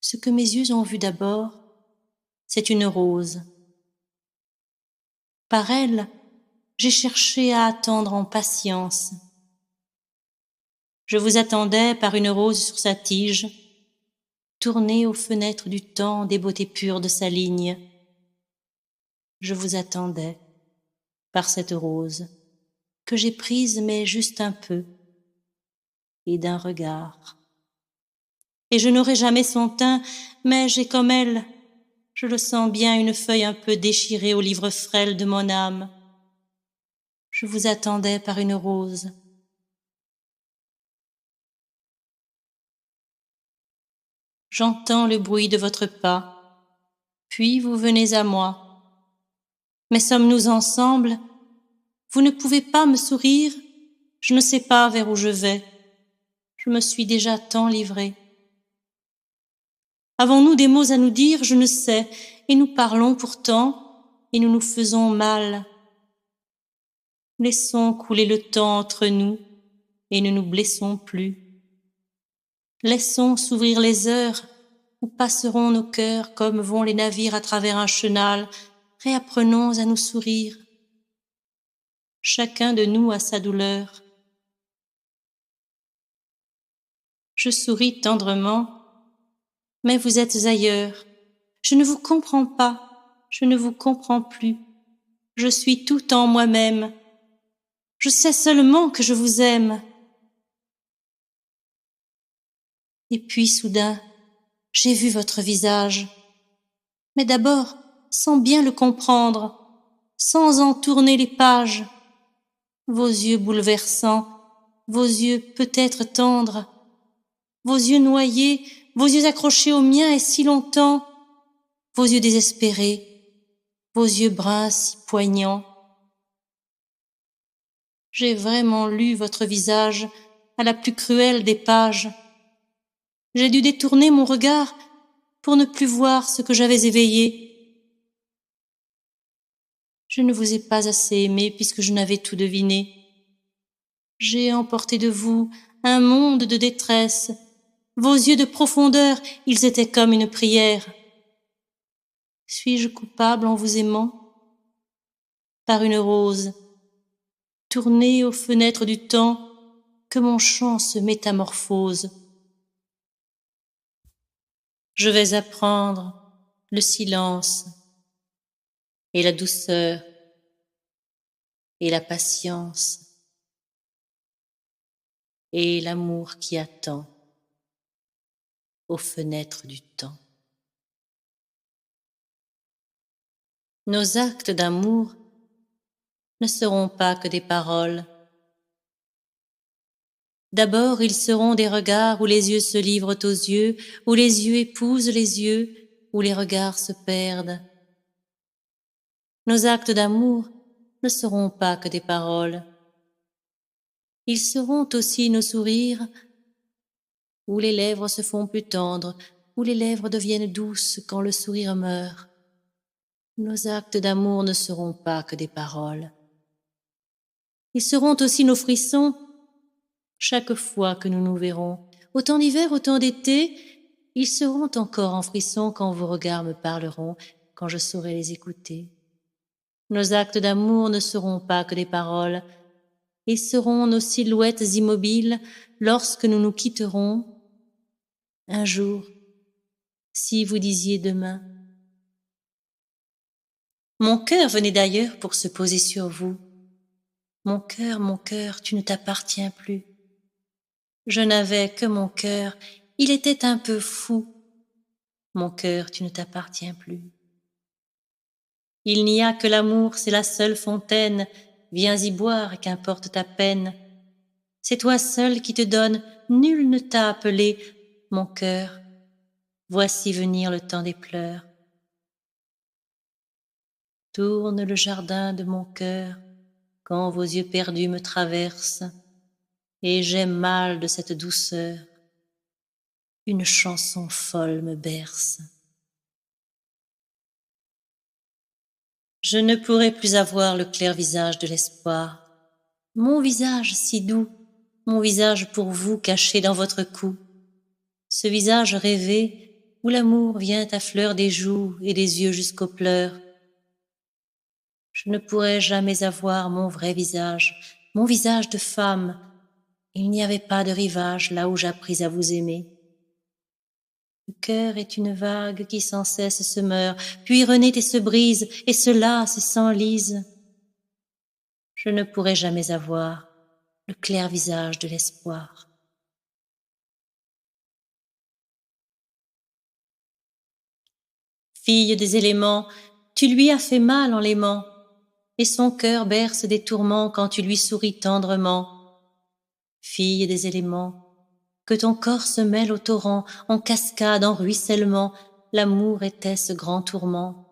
Ce que mes yeux ont vu d'abord, c'est une rose. Par elle, j'ai cherché à attendre en patience. Je vous attendais par une rose sur sa tige, tournée aux fenêtres du temps des beautés pures de sa ligne. Je vous attendais par cette rose que j'ai prise mais juste un peu et d'un regard. Et je n'aurai jamais son teint, mais j'ai comme elle, je le sens bien, une feuille un peu déchirée au livre frêle de mon âme. Je vous attendais par une rose. J'entends le bruit de votre pas, puis vous venez à moi. Mais sommes-nous ensemble? Vous ne pouvez pas me sourire? Je ne sais pas vers où je vais. Je me suis déjà tant livrée. Avons-nous des mots à nous dire? Je ne sais, et nous parlons pourtant, et nous nous faisons mal. Laissons couler le temps entre nous, et ne nous blessons plus. Laissons s'ouvrir les heures, où passeront nos cœurs comme vont les navires à travers un chenal. Réapprenons à nous sourire. Chacun de nous a sa douleur. Je souris tendrement, mais vous êtes ailleurs. Je ne vous comprends pas, je ne vous comprends plus. Je suis tout en moi-même. Je sais seulement que je vous aime. Et puis soudain, j'ai vu votre visage. Mais d'abord, sans bien le comprendre, sans en tourner les pages. Vos yeux bouleversants, vos yeux peut-être tendres, vos yeux noyés, vos yeux accrochés aux miens et si longtemps, vos yeux désespérés, vos yeux bruns si poignants. J'ai vraiment lu votre visage à la plus cruelle des pages. J'ai dû détourner mon regard pour ne plus voir ce que j'avais éveillé. Je ne vous ai pas assez aimé puisque je n'avais tout deviné. J'ai emporté de vous un monde de détresse. Vos yeux de profondeur, ils étaient comme une prière. Suis-je coupable en vous aimant? Par une rose, tournée aux fenêtres du temps, que mon chant se métamorphose. Je vais apprendre le silence et la douceur et la patience et l'amour qui attend aux fenêtres du temps. Nos actes d'amour ne seront pas que des paroles. D'abord, ils seront des regards où les yeux se livrent aux yeux, où les yeux épousent les yeux, où les regards se perdent. Nos actes d'amour ne seront pas que des paroles. Ils seront aussi nos sourires, où les lèvres se font plus tendres, où les lèvres deviennent douces quand le sourire meurt. Nos actes d'amour ne seront pas que des paroles. Ils seront aussi nos frissons, chaque fois que nous nous verrons. Autant d'hiver, autant d'été, ils seront encore en frissons quand vos regards me parleront, quand je saurai les écouter. Nos actes d'amour ne seront pas que des paroles, ils seront nos silhouettes immobiles lorsque nous nous quitterons. Un jour, si vous disiez demain. Mon cœur venait d'ailleurs pour se poser sur vous. Mon cœur, tu ne t'appartiens plus. Je n'avais que mon cœur, il était un peu fou. Mon cœur, tu ne t'appartiens plus. Il n'y a que l'amour, c'est la seule fontaine. Viens y boire, qu'importe ta peine. C'est toi seul qui te donne, nul ne t'a appelé. Mon cœur, voici venir le temps des pleurs. Tourne le jardin de mon cœur, quand vos yeux perdus me traversent, et j'aime mal de cette douceur. Une chanson folle me berce. Je ne pourrai plus avoir le clair visage de l'espoir. Mon visage si doux, mon visage pour vous caché dans votre cou. Ce visage rêvé où l'amour vient à fleur des joues et des yeux jusqu'aux pleurs. Je ne pourrai jamais avoir mon vrai visage, mon visage de femme. Il n'y avait pas de rivage là où j'appris à vous aimer. Le cœur est une vague qui sans cesse se meurt, puis renaît et se brise, et se lasse et s'enlise. Je ne pourrai jamais avoir le clair visage de l'espoir. Fille des éléments, tu lui as fait mal en l'aimant, et son cœur berce des tourments quand tu lui souris tendrement. Fille des éléments, que ton corps se mêle au torrent, en cascade, en ruissellement, l'amour était ce grand tourment.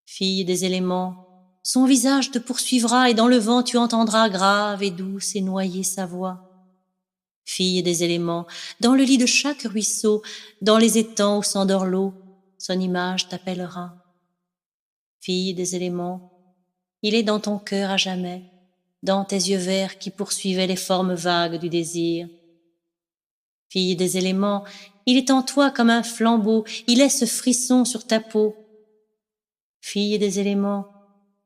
Fille des éléments, son visage te poursuivra et dans le vent tu entendras grave et douce et noyée sa voix. Fille des éléments, dans le lit de chaque ruisseau, dans les étangs où s'endort l'eau, son image t'appellera. Fille des éléments, il est dans ton cœur à jamais, dans tes yeux verts qui poursuivaient les formes vagues du désir. Fille des éléments, il est en toi comme un flambeau, il est ce frisson sur ta peau. Fille des éléments,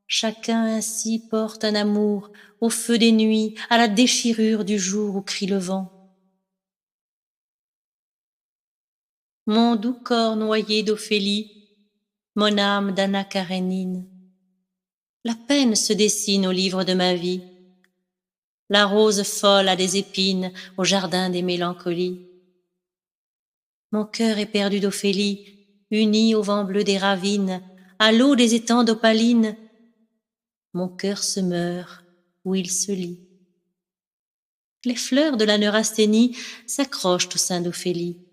chacun ainsi porte un amour au feu des nuits, à la déchirure du jour où crie le vent. Mon doux corps noyé d'Ophélie, mon âme d'Anna Karénine, la peine se dessine au livre de ma vie. La rose folle a des épines au jardin des mélancolies. Mon cœur est perdu d'Ophélie, uni au vent bleu des ravines, à l'eau des étangs d'opaline, mon cœur se meurt où il se lit. Les fleurs de la neurasthénie s'accrochent au sein d'Ophélie.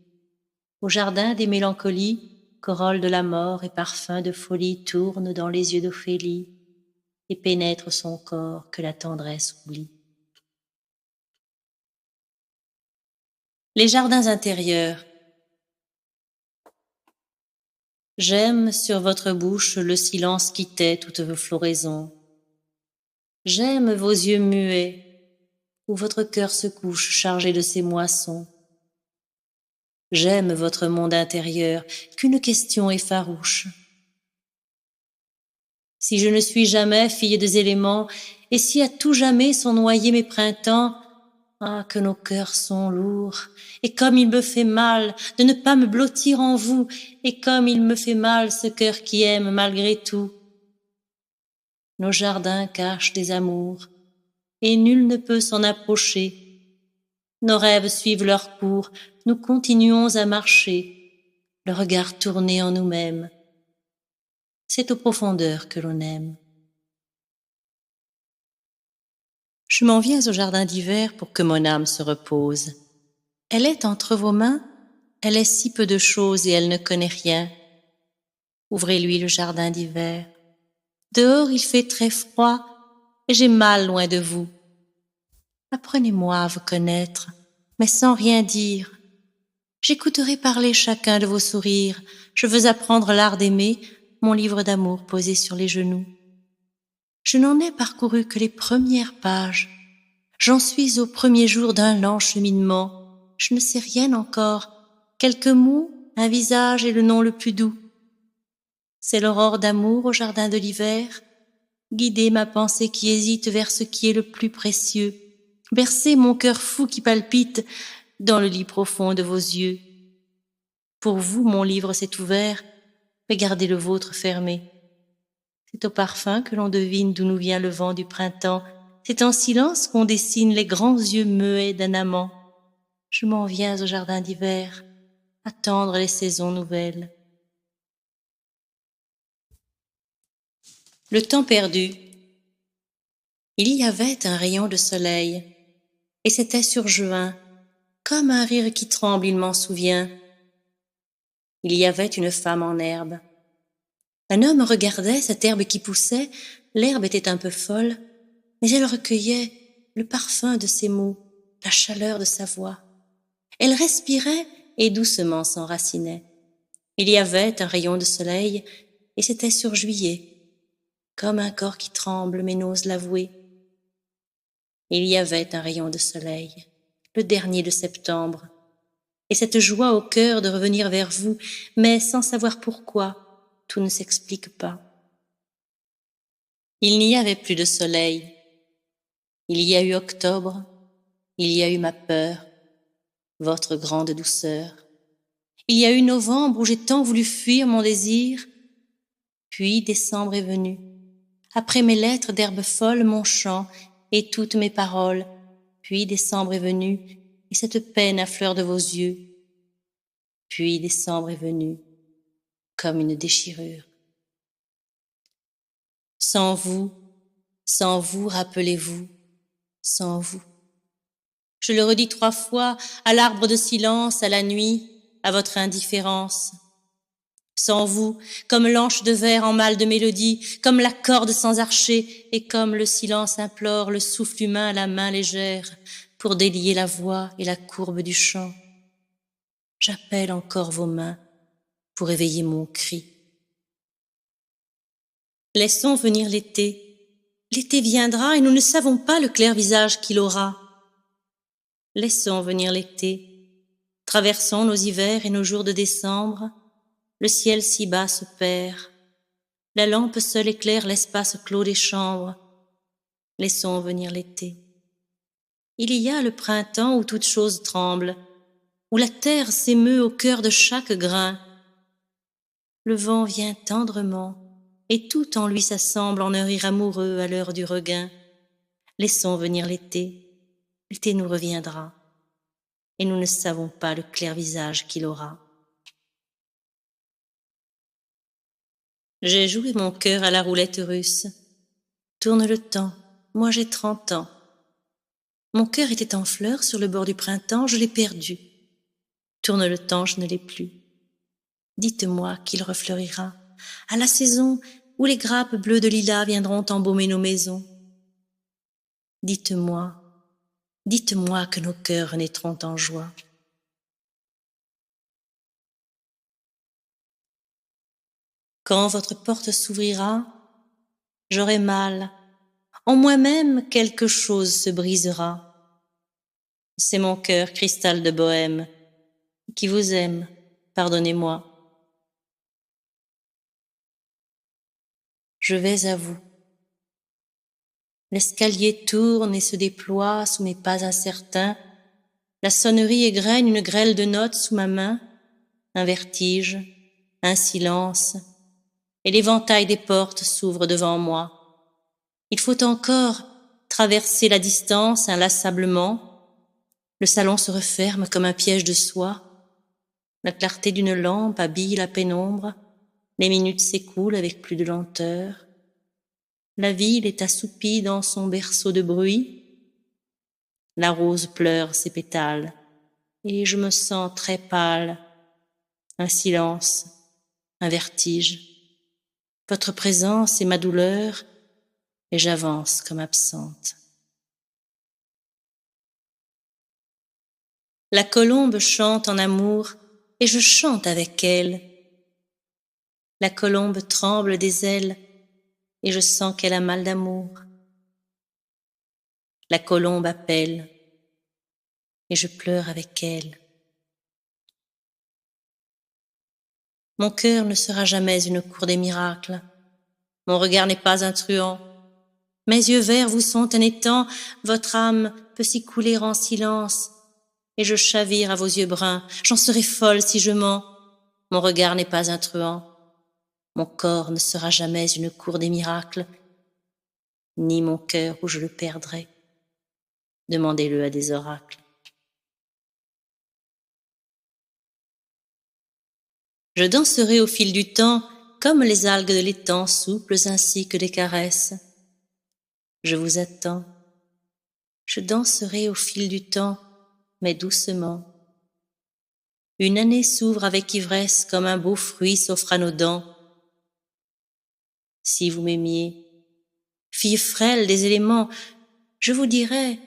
Au jardin des mélancolies, corolle de la mort et parfum de folie tournent dans les yeux d'Ophélie et pénètrent son corps que la tendresse oublie. Les jardins intérieurs. J'aime sur votre bouche le silence qui tait toutes vos floraisons. J'aime vos yeux muets, où votre cœur se couche chargé de ses moissons. J'aime votre monde intérieur, qu'une question effarouche. Si je ne suis jamais fille des éléments, et si à tout jamais sont noyés mes printemps, ah, que nos cœurs sont lourds, et comme il me fait mal de ne pas me blottir en vous, et comme il me fait mal ce cœur qui aime malgré tout. Nos jardins cachent des amours, et nul ne peut s'en approcher. Nos rêves suivent leur cours, nous continuons à marcher, le regard tourné en nous-mêmes. C'est aux profondeurs que l'on aime. Je m'en viens au jardin d'hiver pour que mon âme se repose. Elle est entre vos mains, elle est si peu de choses et elle ne connaît rien. Ouvrez-lui le jardin d'hiver. Dehors il fait très froid et j'ai mal loin de vous. Apprenez-moi à vous connaître, mais sans rien dire. J'écouterai parler chacun de vos sourires. Je veux apprendre l'art d'aimer, mon livre d'amour posé sur les genoux. Je n'en ai parcouru que les premières pages. J'en suis au premier jour d'un lent cheminement. Je ne sais rien encore. Quelques mots, un visage et le nom le plus doux. C'est l'aurore d'amour au jardin de l'hiver. Guider ma pensée qui hésite vers ce qui est le plus précieux. Bercer mon cœur fou qui palpite dans le lit profond de vos yeux. Pour vous, mon livre s'est ouvert, mais gardez le vôtre fermé. C'est au parfum que l'on devine d'où nous vient le vent du printemps. C'est en silence qu'on dessine les grands yeux muets d'un amant. Je m'en viens au jardin d'hiver, attendre les saisons nouvelles. Le temps perdu. Il y avait un rayon de soleil, et c'était sur juin, comme un rire qui tremble, il m'en souvient. Il y avait une femme en herbe. Un homme regardait cette herbe qui poussait, l'herbe était un peu folle, mais elle recueillait le parfum de ses mots, la chaleur de sa voix. Elle respirait et doucement s'enracinait. Il y avait un rayon de soleil, et c'était sur juillet, comme un corps qui tremble mais n'ose l'avouer. Il y avait un rayon de soleil, le dernier de septembre, et cette joie au cœur de revenir vers vous, mais sans savoir pourquoi, tout ne s'explique pas. Il n'y avait plus de soleil. Il y a eu octobre, il y a eu ma peur, votre grande douceur. Il y a eu novembre où j'ai tant voulu fuir mon désir. Puis décembre est venu. Après mes lettres d'herbe folle, mon chant et toutes mes paroles. Puis décembre est venu et cette peine à fleur de vos yeux. Puis décembre est venu comme une déchirure. Sans vous, rappelez-vous, sans vous. Je le redis 3 fois, à l'arbre de silence, à la nuit, à votre indifférence. Sans vous, comme l'anche de verre en mal de mélodie, comme la corde sans archet, et comme le silence implore le souffle humain à la main légère, pour délier la voix et la courbe du chant. J'appelle encore vos mains pour éveiller mon cri. Laissons venir l'été. L'été viendra et nous ne savons pas le clair visage qu'il aura. Laissons venir l'été. Traversons nos hivers et nos jours de décembre. Le ciel si bas se perd. La lampe seule éclaire l'espace clos des chambres. Laissons venir l'été. Il y a le printemps où toute chose tremble, où la terre s'émeut au cœur de chaque grain. Le vent vient tendrement, et tout en lui s'assemble en un rire amoureux à l'heure du regain. Laissons venir l'été, l'été nous reviendra, et nous ne savons pas le clair visage qu'il aura. J'ai joué mon cœur à la roulette russe. Tourne le temps, moi j'ai 30 ans. Mon cœur était en fleurs sur le bord du printemps, je l'ai perdu. Tourne le temps, je ne l'ai plus. Dites-moi qu'il refleurira à la saison où les grappes bleues de lilas viendront embaumer nos maisons. Dites-moi, dites-moi que nos cœurs naîtront en joie. Quand votre porte s'ouvrira, j'aurai mal. En moi-même, quelque chose se brisera. C'est mon cœur, cristal de bohème, qui vous aime, pardonnez-moi. Je vais à vous. L'escalier tourne et se déploie sous mes pas incertains. La sonnerie égrène une grêle de notes sous ma main. Un vertige, un silence, et l'éventail des portes s'ouvre devant moi. Il faut encore traverser la distance inlassablement. Le salon se referme comme un piège de soie. La clarté d'une lampe habille la pénombre. Les minutes s'écoulent avec plus de lenteur. La ville est assoupie dans son berceau de bruit. La rose pleure ses pétales, et je me sens très pâle. Un silence, un vertige. Votre présence est ma douleur, et j'avance comme absente. La colombe chante en amour, et je chante avec elle. La colombe tremble des ailes, et je sens qu'elle a mal d'amour. La colombe appelle, et je pleure avec elle. Mon cœur ne sera jamais une cour des miracles. Mon regard n'est pas un truand. Mes yeux verts vous sont un étang, votre âme peut s'y couler en silence, et je chavire à vos yeux bruns. J'en serai folle si je mens. Mon regard n'est pas un truand. Mon corps ne sera jamais une cour des miracles, ni mon cœur où je le perdrai. Demandez-le à des oracles. Je danserai au fil du temps, comme les algues de l'étang, souples ainsi que des caresses. Je vous attends. Je danserai au fil du temps, mais doucement. Une année s'ouvre avec ivresse comme un beau fruit s'offre à nos dents. Si vous m'aimiez, fille frêle des éléments, je vous dirai,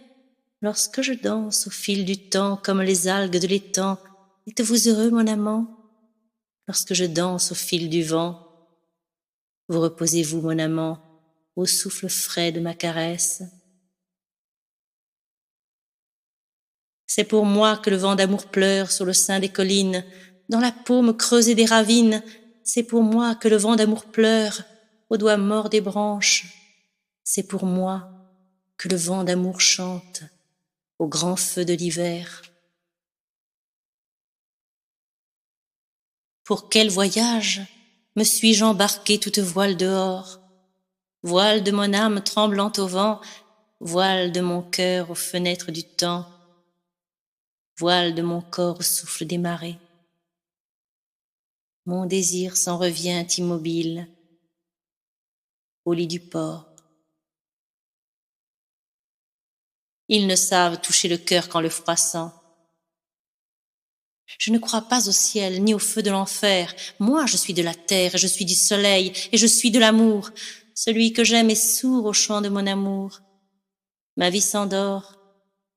lorsque je danse au fil du temps comme les algues de l'étang, êtes-vous heureux, mon amant? Lorsque je danse au fil du vent, vous reposez-vous, mon amant, au souffle frais de ma caresse? C'est pour moi que le vent d'amour pleure sur le sein des collines, dans la paume creusée des ravines. C'est pour moi que le vent d'amour pleure aux doigts morts des branches. C'est pour moi que le vent d'amour chante au grand feu de l'hiver. Pour quel voyage me suis-je embarquée toute voile dehors? Voile de mon âme tremblant au vent, voile de mon cœur aux fenêtres du temps, voile de mon corps au souffle des marées. Mon désir s'en revient immobile au lit du port. Ils ne savent toucher le cœur qu'en le froissant. Je ne crois pas au ciel ni au feu de l'enfer. Moi, je suis de la terre et je suis du soleil et je suis de l'amour. Celui que j'aime est sourd au chant de mon amour. Ma vie s'endort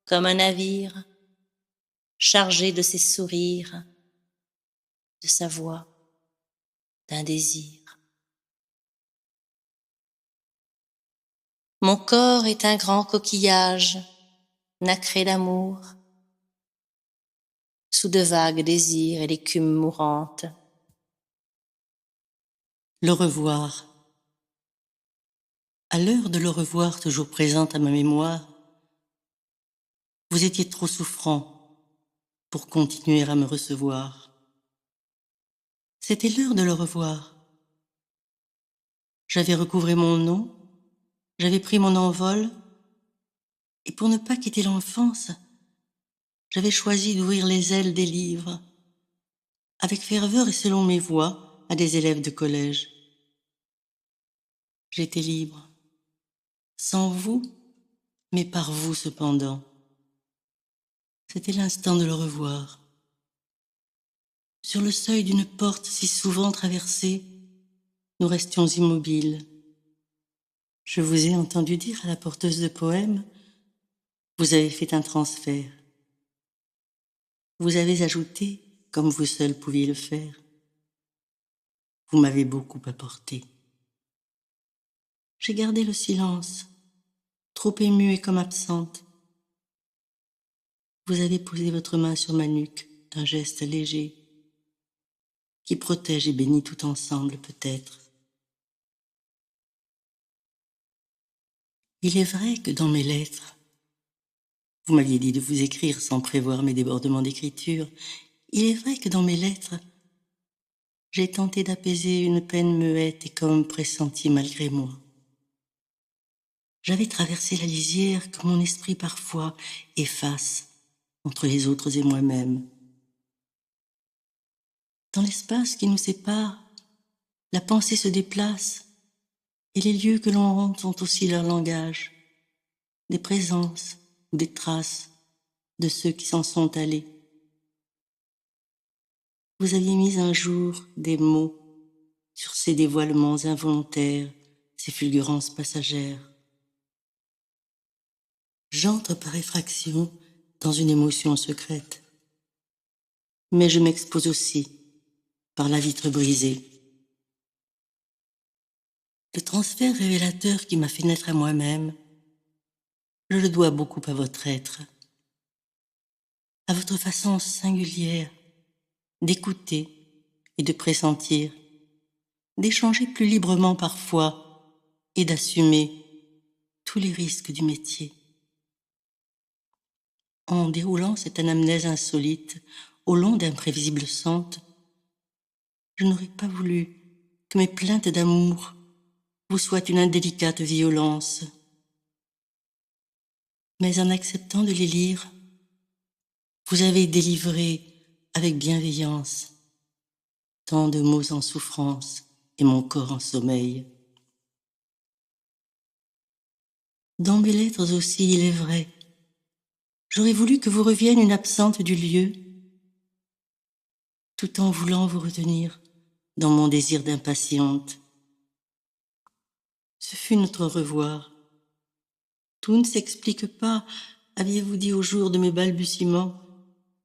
comme un navire chargé de ses sourires, de sa voix, d'un désir. Mon corps est un grand coquillage nacré d'amour, sous de vagues désirs et l'écume mourante. Le revoir. À l'heure de le revoir toujours présente à ma mémoire, vous étiez trop souffrant pour continuer à me recevoir. C'était l'heure de le revoir. J'avais recouvré mon nom, j'avais pris mon envol, et pour ne pas quitter l'enfance, j'avais choisi d'ouvrir les ailes des livres, avec ferveur et selon mes voies, à des élèves de collège. j'étais libre. Sans vous, mais par vous cependant. C'était l'instant de le revoir. Sur le seuil d'une porte si souvent traversée, nous restions immobiles. Je vous ai entendu dire à la porteuse de poèmes, vous avez fait un transfert. Vous avez ajouté, comme vous seul pouviez le faire. Vous m'avez beaucoup apporté. J'ai gardé le silence, trop émue et comme absente. Vous avez posé votre main sur ma nuque d'un geste léger, qui protège et bénit tout ensemble peut-être. Il est vrai que dans mes lettres, vous m'aviez dit de vous écrire sans prévoir mes débordements d'écriture, il est vrai que dans mes lettres, j'ai tenté d'apaiser une peine muette et comme pressentie malgré moi. J'avais traversé la lisière que mon esprit parfois efface entre les autres et moi-même. Dans l'espace qui nous sépare, la pensée se déplace et les lieux que l'on rentre ont aussi leur langage, des présences ou des traces de ceux qui s'en sont allés. Vous aviez mis un jour des mots sur ces dévoilements involontaires, ces fulgurances passagères. J'entre par effraction dans une émotion secrète, mais je m'expose aussi par la vitre brisée. Le transfert révélateur qui m'a fait naître à moi-même, je le dois beaucoup à votre être, à votre façon singulière d'écouter et de pressentir, d'échanger plus librement parfois et d'assumer tous les risques du métier. En déroulant cette anamnèse insolite au long d'imprévisibles sentes, je n'aurais pas voulu que mes plaintes d'amour vous soient une indélicate violence. Mais en acceptant de les lire, vous avez délivré avec bienveillance tant de mots en souffrance et mon corps en sommeil. Dans mes lettres aussi, il est vrai, j'aurais voulu que vous revienne une absente du lieu, tout en voulant vous retenir dans mon désir d'impatiente. Ce fut notre revoir. Tout ne s'explique pas, aviez-vous dit au jour de mes balbutiements,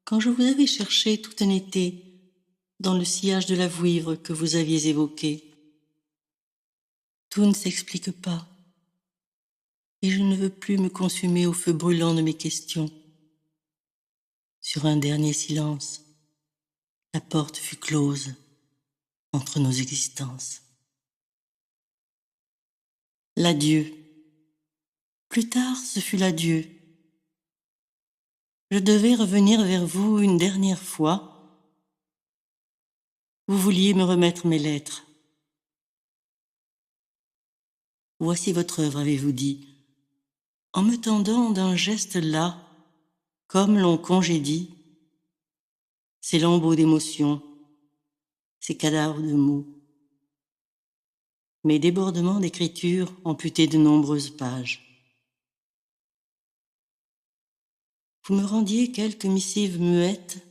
quand je vous avais cherché tout un été dans le sillage de la vouivre que vous aviez évoqué. Tout ne s'explique pas, et je ne veux plus me consumer au feu brûlant de mes questions. Sur un dernier silence, la porte fut close entre nos existences. L'adieu. Plus tard, ce fut l'adieu. Je devais revenir vers vous une dernière fois. Vous vouliez me remettre mes lettres. Voici votre œuvre, avez-vous dit, en me tendant d'un geste là, comme l'on congédie, ces lambeaux d'émotions, ces cadavres de mots, mes débordements d'écriture amputés de nombreuses pages. Vous me rendiez quelques missives muettes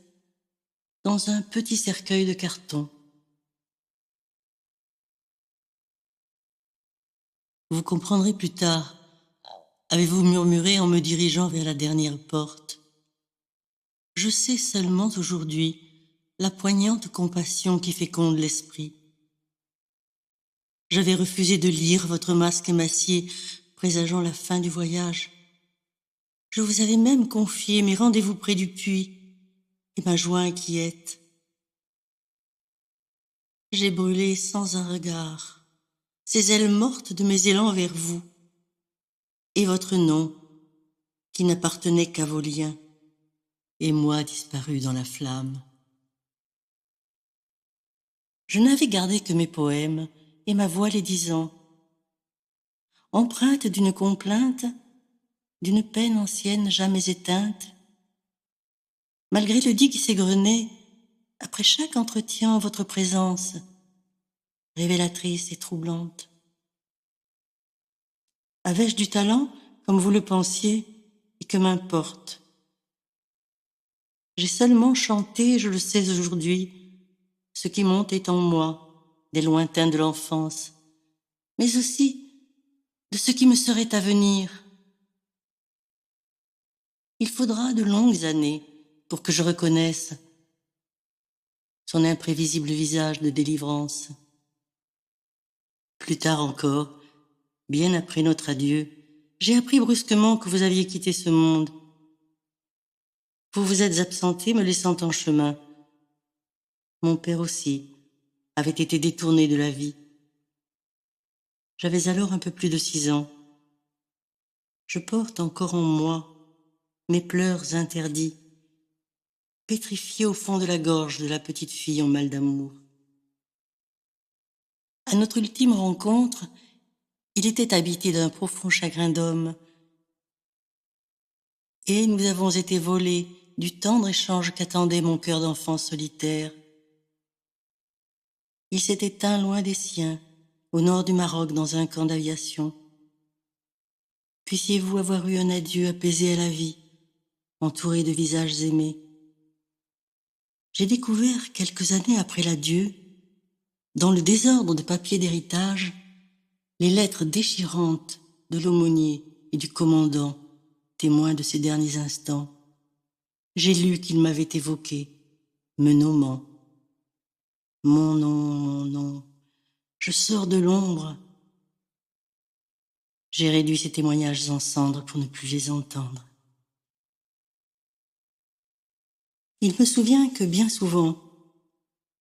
dans un petit cercueil de carton. Vous comprendrez plus tard, avez-vous murmuré en me dirigeant vers la dernière porte. Je sais seulement aujourd'hui la poignante compassion qui féconde l'esprit. J'avais refusé de lire votre masque émacié, présageant la fin du voyage. Je vous avais même confié mes rendez-vous près du puits et ma joie inquiète. J'ai brûlé sans un regard ces ailes mortes de mes élans vers vous, et votre nom, qui n'appartenait qu'à vos liens, et moi disparu dans la flamme. Je n'avais gardé que mes poèmes et ma voix les disant, empreinte d'une complainte, d'une peine ancienne jamais éteinte. Malgré le dit qui s'égrenait, après chaque entretien en votre présence, révélatrice et troublante, Avais-je du talent, comme vous le pensiez, et que m'importe? J'ai seulement chanté, je le sais aujourd'hui, ce qui montait en moi, des lointains de l'enfance, mais aussi de ce qui me serait à venir. Il faudra de longues années pour que je reconnaisse son imprévisible visage de délivrance. Plus tard encore, bien après notre adieu, j'ai appris brusquement que vous aviez quitté ce monde. Vous vous êtes absenté, me laissant en chemin. Mon père aussi avait été détourné de la vie. J'avais alors un peu plus de 6 ans. Je porte encore en moi mes pleurs interdits, pétrifiés au fond de la gorge de la petite fille en mal d'amour. À notre ultime rencontre, il était habité d'un profond chagrin d'homme, et nous avons été volés du tendre échange qu'attendait mon cœur d'enfant solitaire. Il s'est éteint loin des siens, au nord du Maroc, dans un camp d'aviation. Puissiez-vous avoir eu un adieu apaisé à la vie, entouré de visages aimés. J'ai découvert, quelques années après l'adieu, dans le désordre de papiers d'héritage, les lettres déchirantes de l'aumônier et du commandant, témoins de ces derniers instants. J'ai lu qu'il m'avait évoqué, me nommant. Mon nom, je sors de l'ombre. J'ai réduit ces témoignages en cendres pour ne plus les entendre. Il me souvient que bien souvent,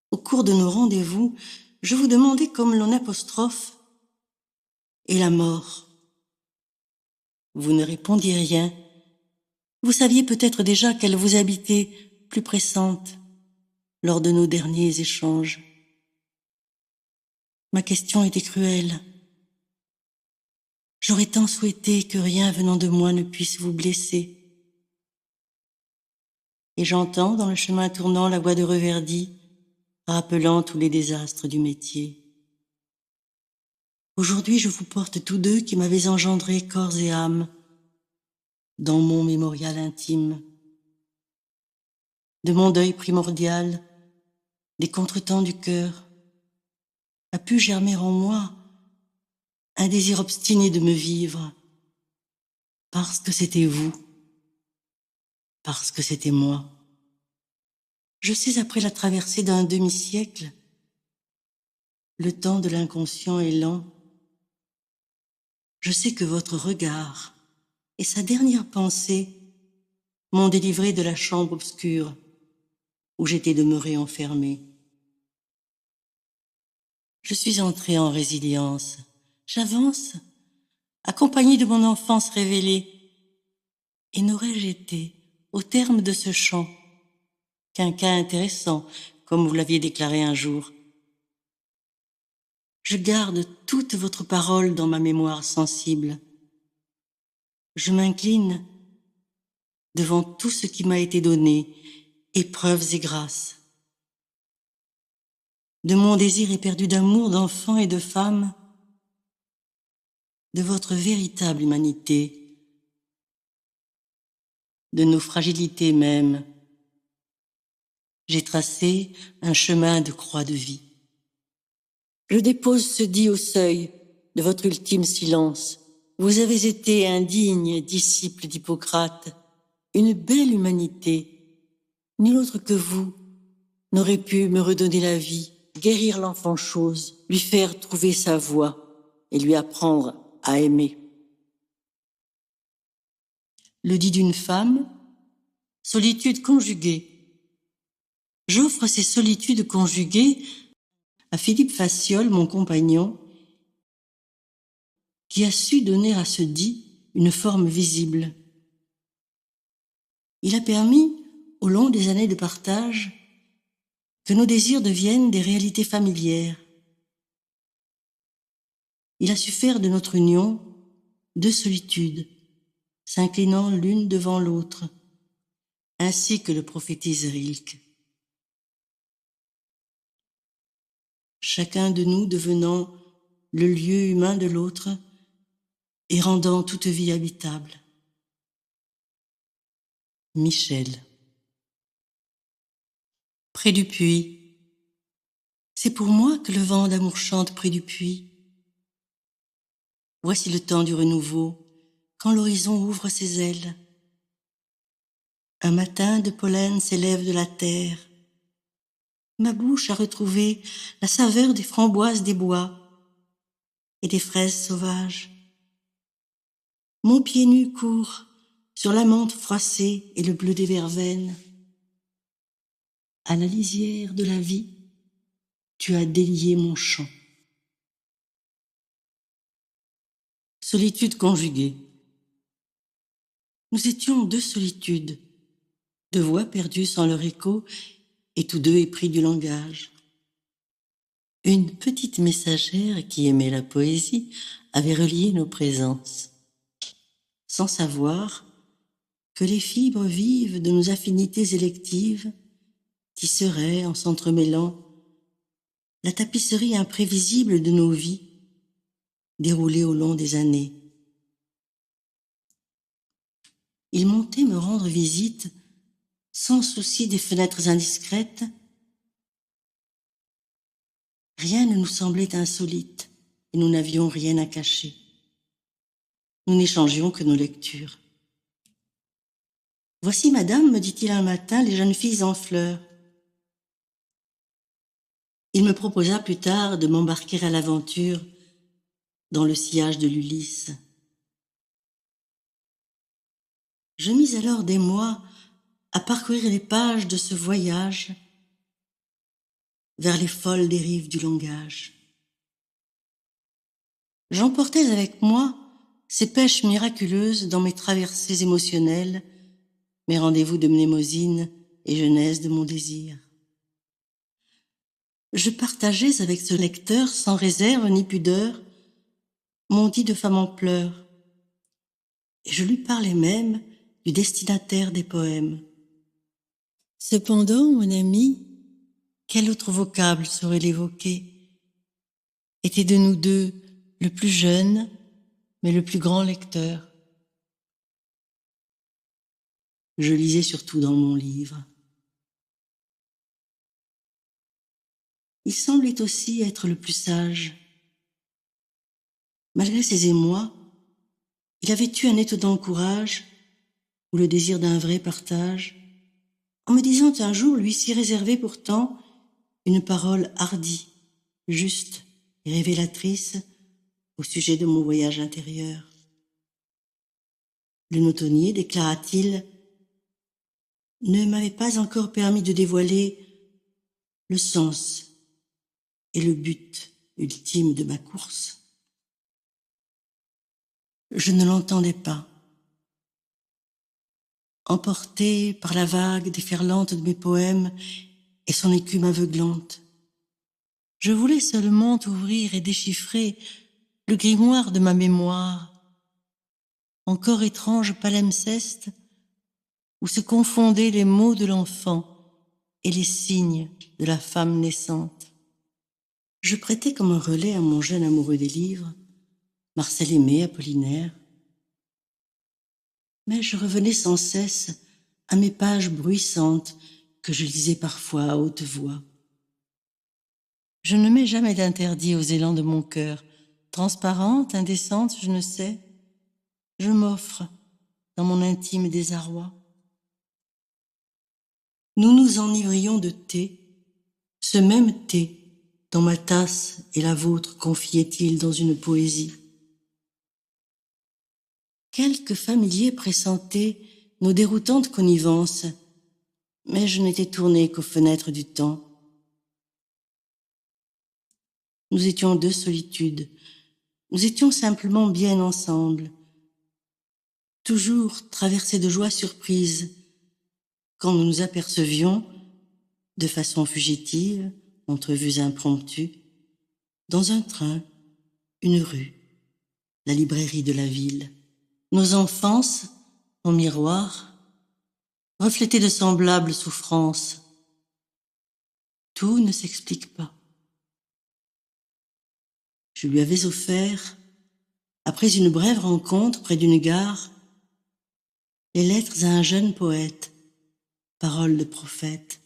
au cours de nos rendez-vous, je vous demandais comme l'on apostrophe « Et la mort ?» Vous ne répondiez rien. Vous saviez peut-être déjà qu'elle vous habitait plus pressante lors de nos derniers échanges. Ma question était cruelle. J'aurais tant souhaité que rien venant de moi ne puisse vous blesser. Et j'entends dans le chemin tournant la voix de Reverdy, rappelant tous les désastres du métier. Aujourd'hui, je vous porte tous deux qui m'avez engendré corps et âme dans mon mémorial intime. De mon deuil primordial, des contretemps du cœur, a pu germer en moi un désir obstiné de me vivre, parce que c'était vous, parce que c'était moi. Je sais, après la traversée d'un demi-siècle, le temps de l'inconscient est lent. Je sais que votre regard et sa dernière pensée m'ont délivré de la chambre obscure où j'étais demeuré enfermé. Je suis entré en résilience. J'avance, accompagné de mon enfance révélée. Et n'aurais-je été, au terme de ce chant, qu'un cas intéressant, comme vous l'aviez déclaré un jour? Je garde toute votre parole dans ma mémoire sensible. Je m'incline devant tout ce qui m'a été donné, épreuves et grâces. De mon désir éperdu d'amour, d'enfant et de femme, de votre véritable humanité, de nos fragilités mêmes, j'ai tracé un chemin de croix de vie. Je dépose ce dit au seuil de votre ultime silence. Vous avez été un digne disciple d'Hippocrate, une belle humanité. Nul autre que vous n'aurait pu me redonner la vie, guérir l'enfant chose, lui faire trouver sa voie et lui apprendre à aimer. Le dit d'une femme, solitude conjuguée. J'offre ces solitudes conjuguées à Philippe Fassiol, mon compagnon, qui a su donner à ce dit une forme visible. Il a permis, au long des années de partage, que nos désirs deviennent des réalités familières. Il a su faire de notre union 2 solitudes, s'inclinant l'une devant l'autre, ainsi que le prophétise Rilke. Chacun de nous devenant le lieu humain de l'autre, et rendant toute vie habitable. Michel. Près du puits. C'est pour moi que le vent d'amour chante près du puits. Voici le temps du renouveau, quand l'horizon ouvre ses ailes. Un matin de pollen s'élève de la terre. Ma bouche a retrouvé la saveur des framboises des bois et des fraises sauvages. Mon pied nu court sur la menthe froissée et le bleu des verveines. À la lisière de la vie, tu as délié mon chant. Solitude conjuguée. Nous étions deux solitudes, deux voix perdues sans leur écho, et tous deux épris du langage. Une petite messagère qui aimait la poésie avait relié nos présences, sans savoir que les fibres vives de nos affinités électives tisseraient, en s'entremêlant, la tapisserie imprévisible de nos vies, déroulée au long des années. Il montait me rendre visite, sans souci des fenêtres indiscrètes. Rien ne nous semblait insolite, et nous n'avions rien à cacher. Nous n'échangions que nos lectures. « Voici, madame, me dit-il un matin, les jeunes filles en fleurs. » Il me proposa plus tard de m'embarquer à l'aventure dans le sillage de l'Ulysse. Je mis alors des mois à parcourir les pages de ce voyage vers les folles dérives du langage. J'emportais avec moi ces pêches miraculeuses dans mes traversées émotionnelles, mes rendez-vous de mnémosine et jeunesse de mon désir. Je partageais avec ce lecteur sans réserve ni pudeur mon dit de femme en pleurs, et je lui parlais même du destinataire des poèmes. Cependant, mon ami, quel autre vocable saurait l'évoquer? Était de nous deux le plus jeune, mais le plus grand lecteur. Je lisais surtout dans mon livre. Il semblait aussi être le plus sage. Malgré ses émois, il avait eu un étonnant courage ou le désir d'un vrai partage, en me disant un jour, lui si réservé pourtant, une parole hardie, juste et révélatrice au sujet de mon voyage intérieur. Le notonnier, déclara-t-il, ne m'avait pas encore permis de dévoiler le sens et le but ultime de ma course. Je ne l'entendais pas. Emporté par la vague déferlante de mes poèmes et son écume aveuglante, je voulais seulement ouvrir et déchiffrer le grimoire de ma mémoire, encore étrange palimpseste, où se confondaient les mots de l'enfant et les signes de la femme naissante. Je prêtais comme un relais à mon jeune amoureux des livres, Marcel Aimé, Apollinaire, mais je revenais sans cesse à mes pages bruissantes que je lisais parfois à haute voix. Je ne mets jamais d'interdit aux élans de mon cœur, transparente, indécente, je ne sais, je m'offre dans mon intime désarroi. Nous nous enivrions de thé, ce même thé dont ma tasse et la vôtre confiait-il dans une poésie. Quelques familiers pressentaient nos déroutantes connivences, mais je n'étais tournée qu'aux fenêtres du temps. Nous étions deux solitudes, nous étions simplement bien ensemble, toujours traversés de joie surprise, quand nous nous apercevions, de façon fugitive, entre vues impromptues, dans un train, une rue, la librairie de la ville. Nos enfances, en miroir, reflétaient de semblables souffrances. Tout ne s'explique pas. Je lui avais offert, Après une brève rencontre près d'une gare, les lettres à un jeune poète, paroles de prophète.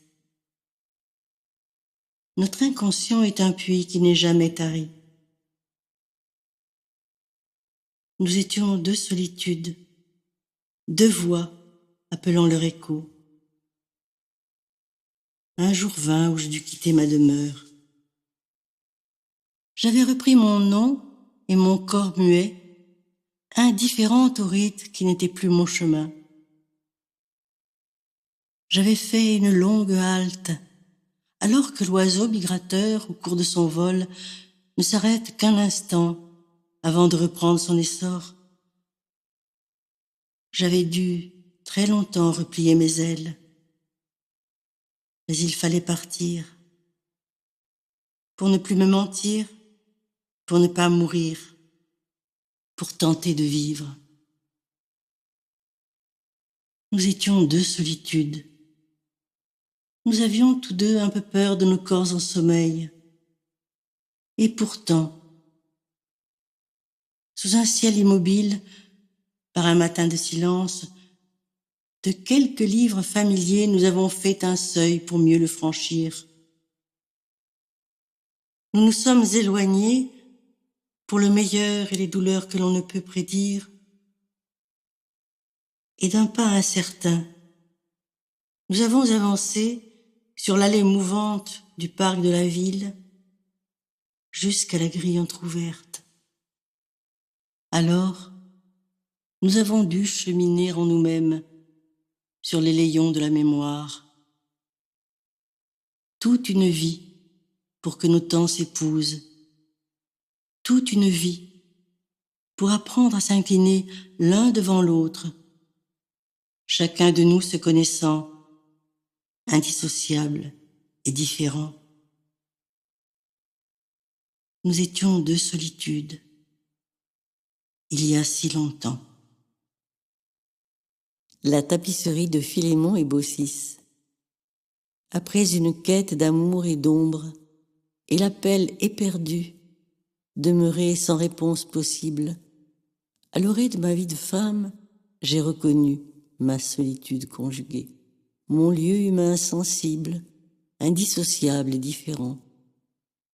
Notre inconscient est un puits qui n'est jamais tari. Nous étions deux solitudes, deux voix appelant leur écho. Un jour vint où je dus quitter ma demeure. J'avais repris mon nom et mon corps muet, indifférente au rite qui n'était plus mon chemin. J'avais fait une longue halte, alors que l'oiseau migrateur, au cours de son vol, ne s'arrête qu'un instant avant de reprendre son essor. J'avais dû très longtemps replier mes ailes, mais il fallait partir pour ne plus me mentir, pour ne pas mourir, pour tenter de vivre. Nous étions deux solitudes. Nous avions tous deux un peu peur de nos corps en sommeil. Et pourtant, sous un ciel immobile, par un matin de silence, de quelques livres familiers nous avons fait un seuil pour mieux le franchir. Nous nous sommes éloignés pour le meilleur et les douleurs que l'on ne peut prédire. Et d'un pas incertain, nous avons avancé sur l'allée mouvante du parc de la ville jusqu'à la grille entr'ouverte. Alors, nous avons dû cheminer en nous-mêmes sur les layons de la mémoire. Toute une vie pour que nos temps s'épousent. Toute une vie pour apprendre à s'incliner l'un devant l'autre, chacun de nous se connaissant, indissociable et différent. Nous étions deux solitudes, il y a si longtemps. La tapisserie de Philémon et Baucis. Après une quête d'amour et d'ombre, et l'appel éperdu, demeuré sans réponse possible, à l'orée de ma vie de femme, j'ai reconnu ma solitude conjuguée, mon lieu humain sensible, indissociable et différent.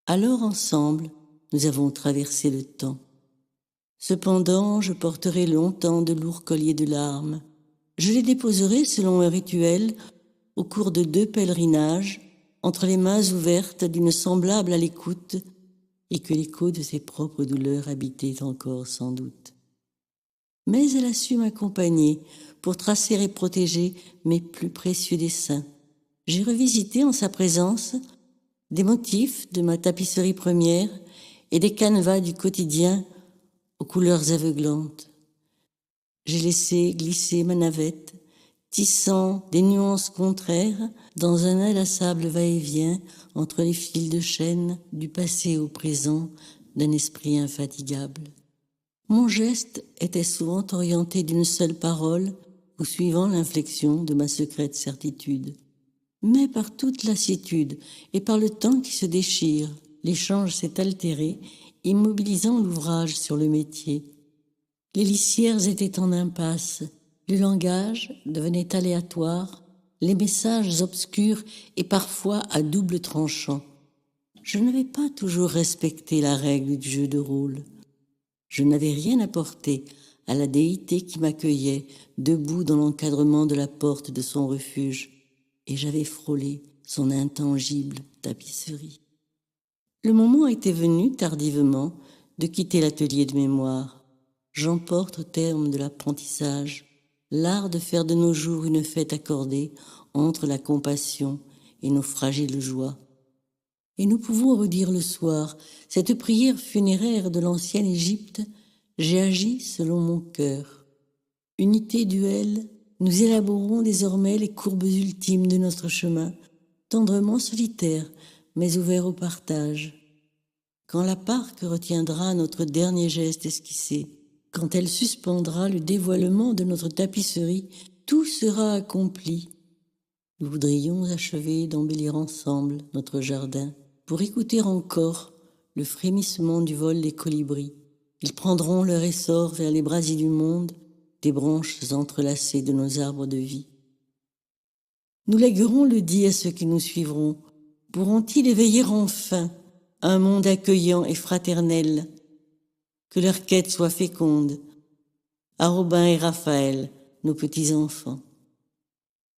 Alors ensemble, nous avons traversé le temps. Cependant, je porterai longtemps de lourds colliers de larmes. Je les déposerai selon un rituel au cours de 2 pèlerinages entre les mains ouvertes d'une semblable à l'écoute et que l'écho de ses propres douleurs habitait encore sans doute. Mais elle a su m'accompagner pour tracer et protéger mes plus précieux dessins. J'ai revisité en sa présence des motifs de ma tapisserie première et des canevas du quotidien aux couleurs aveuglantes. J'ai laissé glisser ma navette, tissant des nuances contraires dans un inlassable va-et-vient entre les fils de chêne du passé au présent d'un esprit infatigable. Mon geste était souvent orienté d'une seule parole ou suivant l'inflexion de ma secrète certitude. Mais par toute lassitude et par le temps qui se déchire, l'échange s'est altéré, immobilisant l'ouvrage sur le métier. Les lissières étaient en impasse, le langage devenait aléatoire, les messages obscurs et parfois à double tranchant. Je n'avais pas toujours respecté la règle du jeu de rôle. Je n'avais rien apporté à la déité qui m'accueillait, debout dans l'encadrement de la porte de son refuge, et j'avais frôlé son intangible tapisserie. Le moment était venu, tardivement, de quitter l'atelier de mémoire. J'emporte au terme de l'apprentissage l'art de faire de nos jours une fête accordée entre la compassion et nos fragiles joies. Et nous pouvons redire le soir cette prière funéraire de l'ancienne Égypte: j'ai agi selon mon cœur. Unité duel, nous élaborons désormais les courbes ultimes de notre chemin, tendrement solitaire, mais ouvert au partage. Quand la parque retiendra notre dernier geste esquissé, quand elle suspendra le dévoilement de notre tapisserie, tout sera accompli. Nous voudrions achever d'embellir ensemble notre jardin pour écouter encore le frémissement du vol des colibris, Ils prendront leur essor vers les brasiers du monde, des branches entrelacées de nos arbres de vie. Nous léguerons le dit à ceux qui nous suivront. Pourront-ils éveiller enfin un monde accueillant et fraternel? Que leur quête soit féconde, à Robin et Raphaël, nos petits-enfants.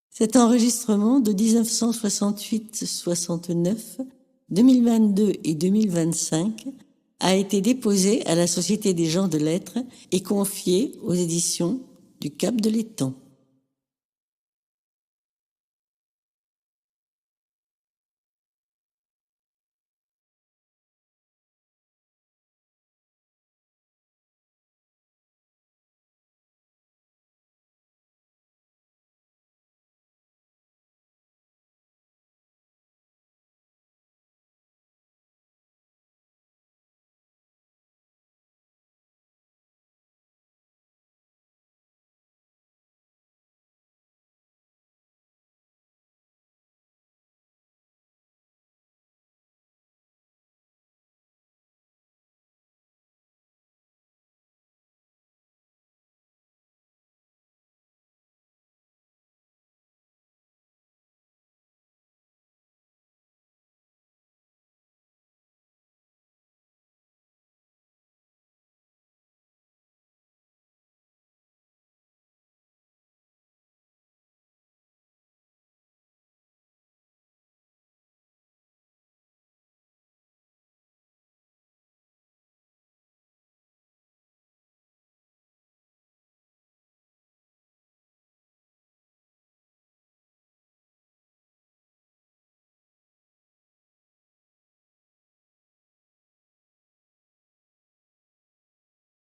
Cet enregistrement de 1968-69, 2022 et 2025 a été déposé à la Société des gens de lettres et confié aux éditions du Cap de l'Étang.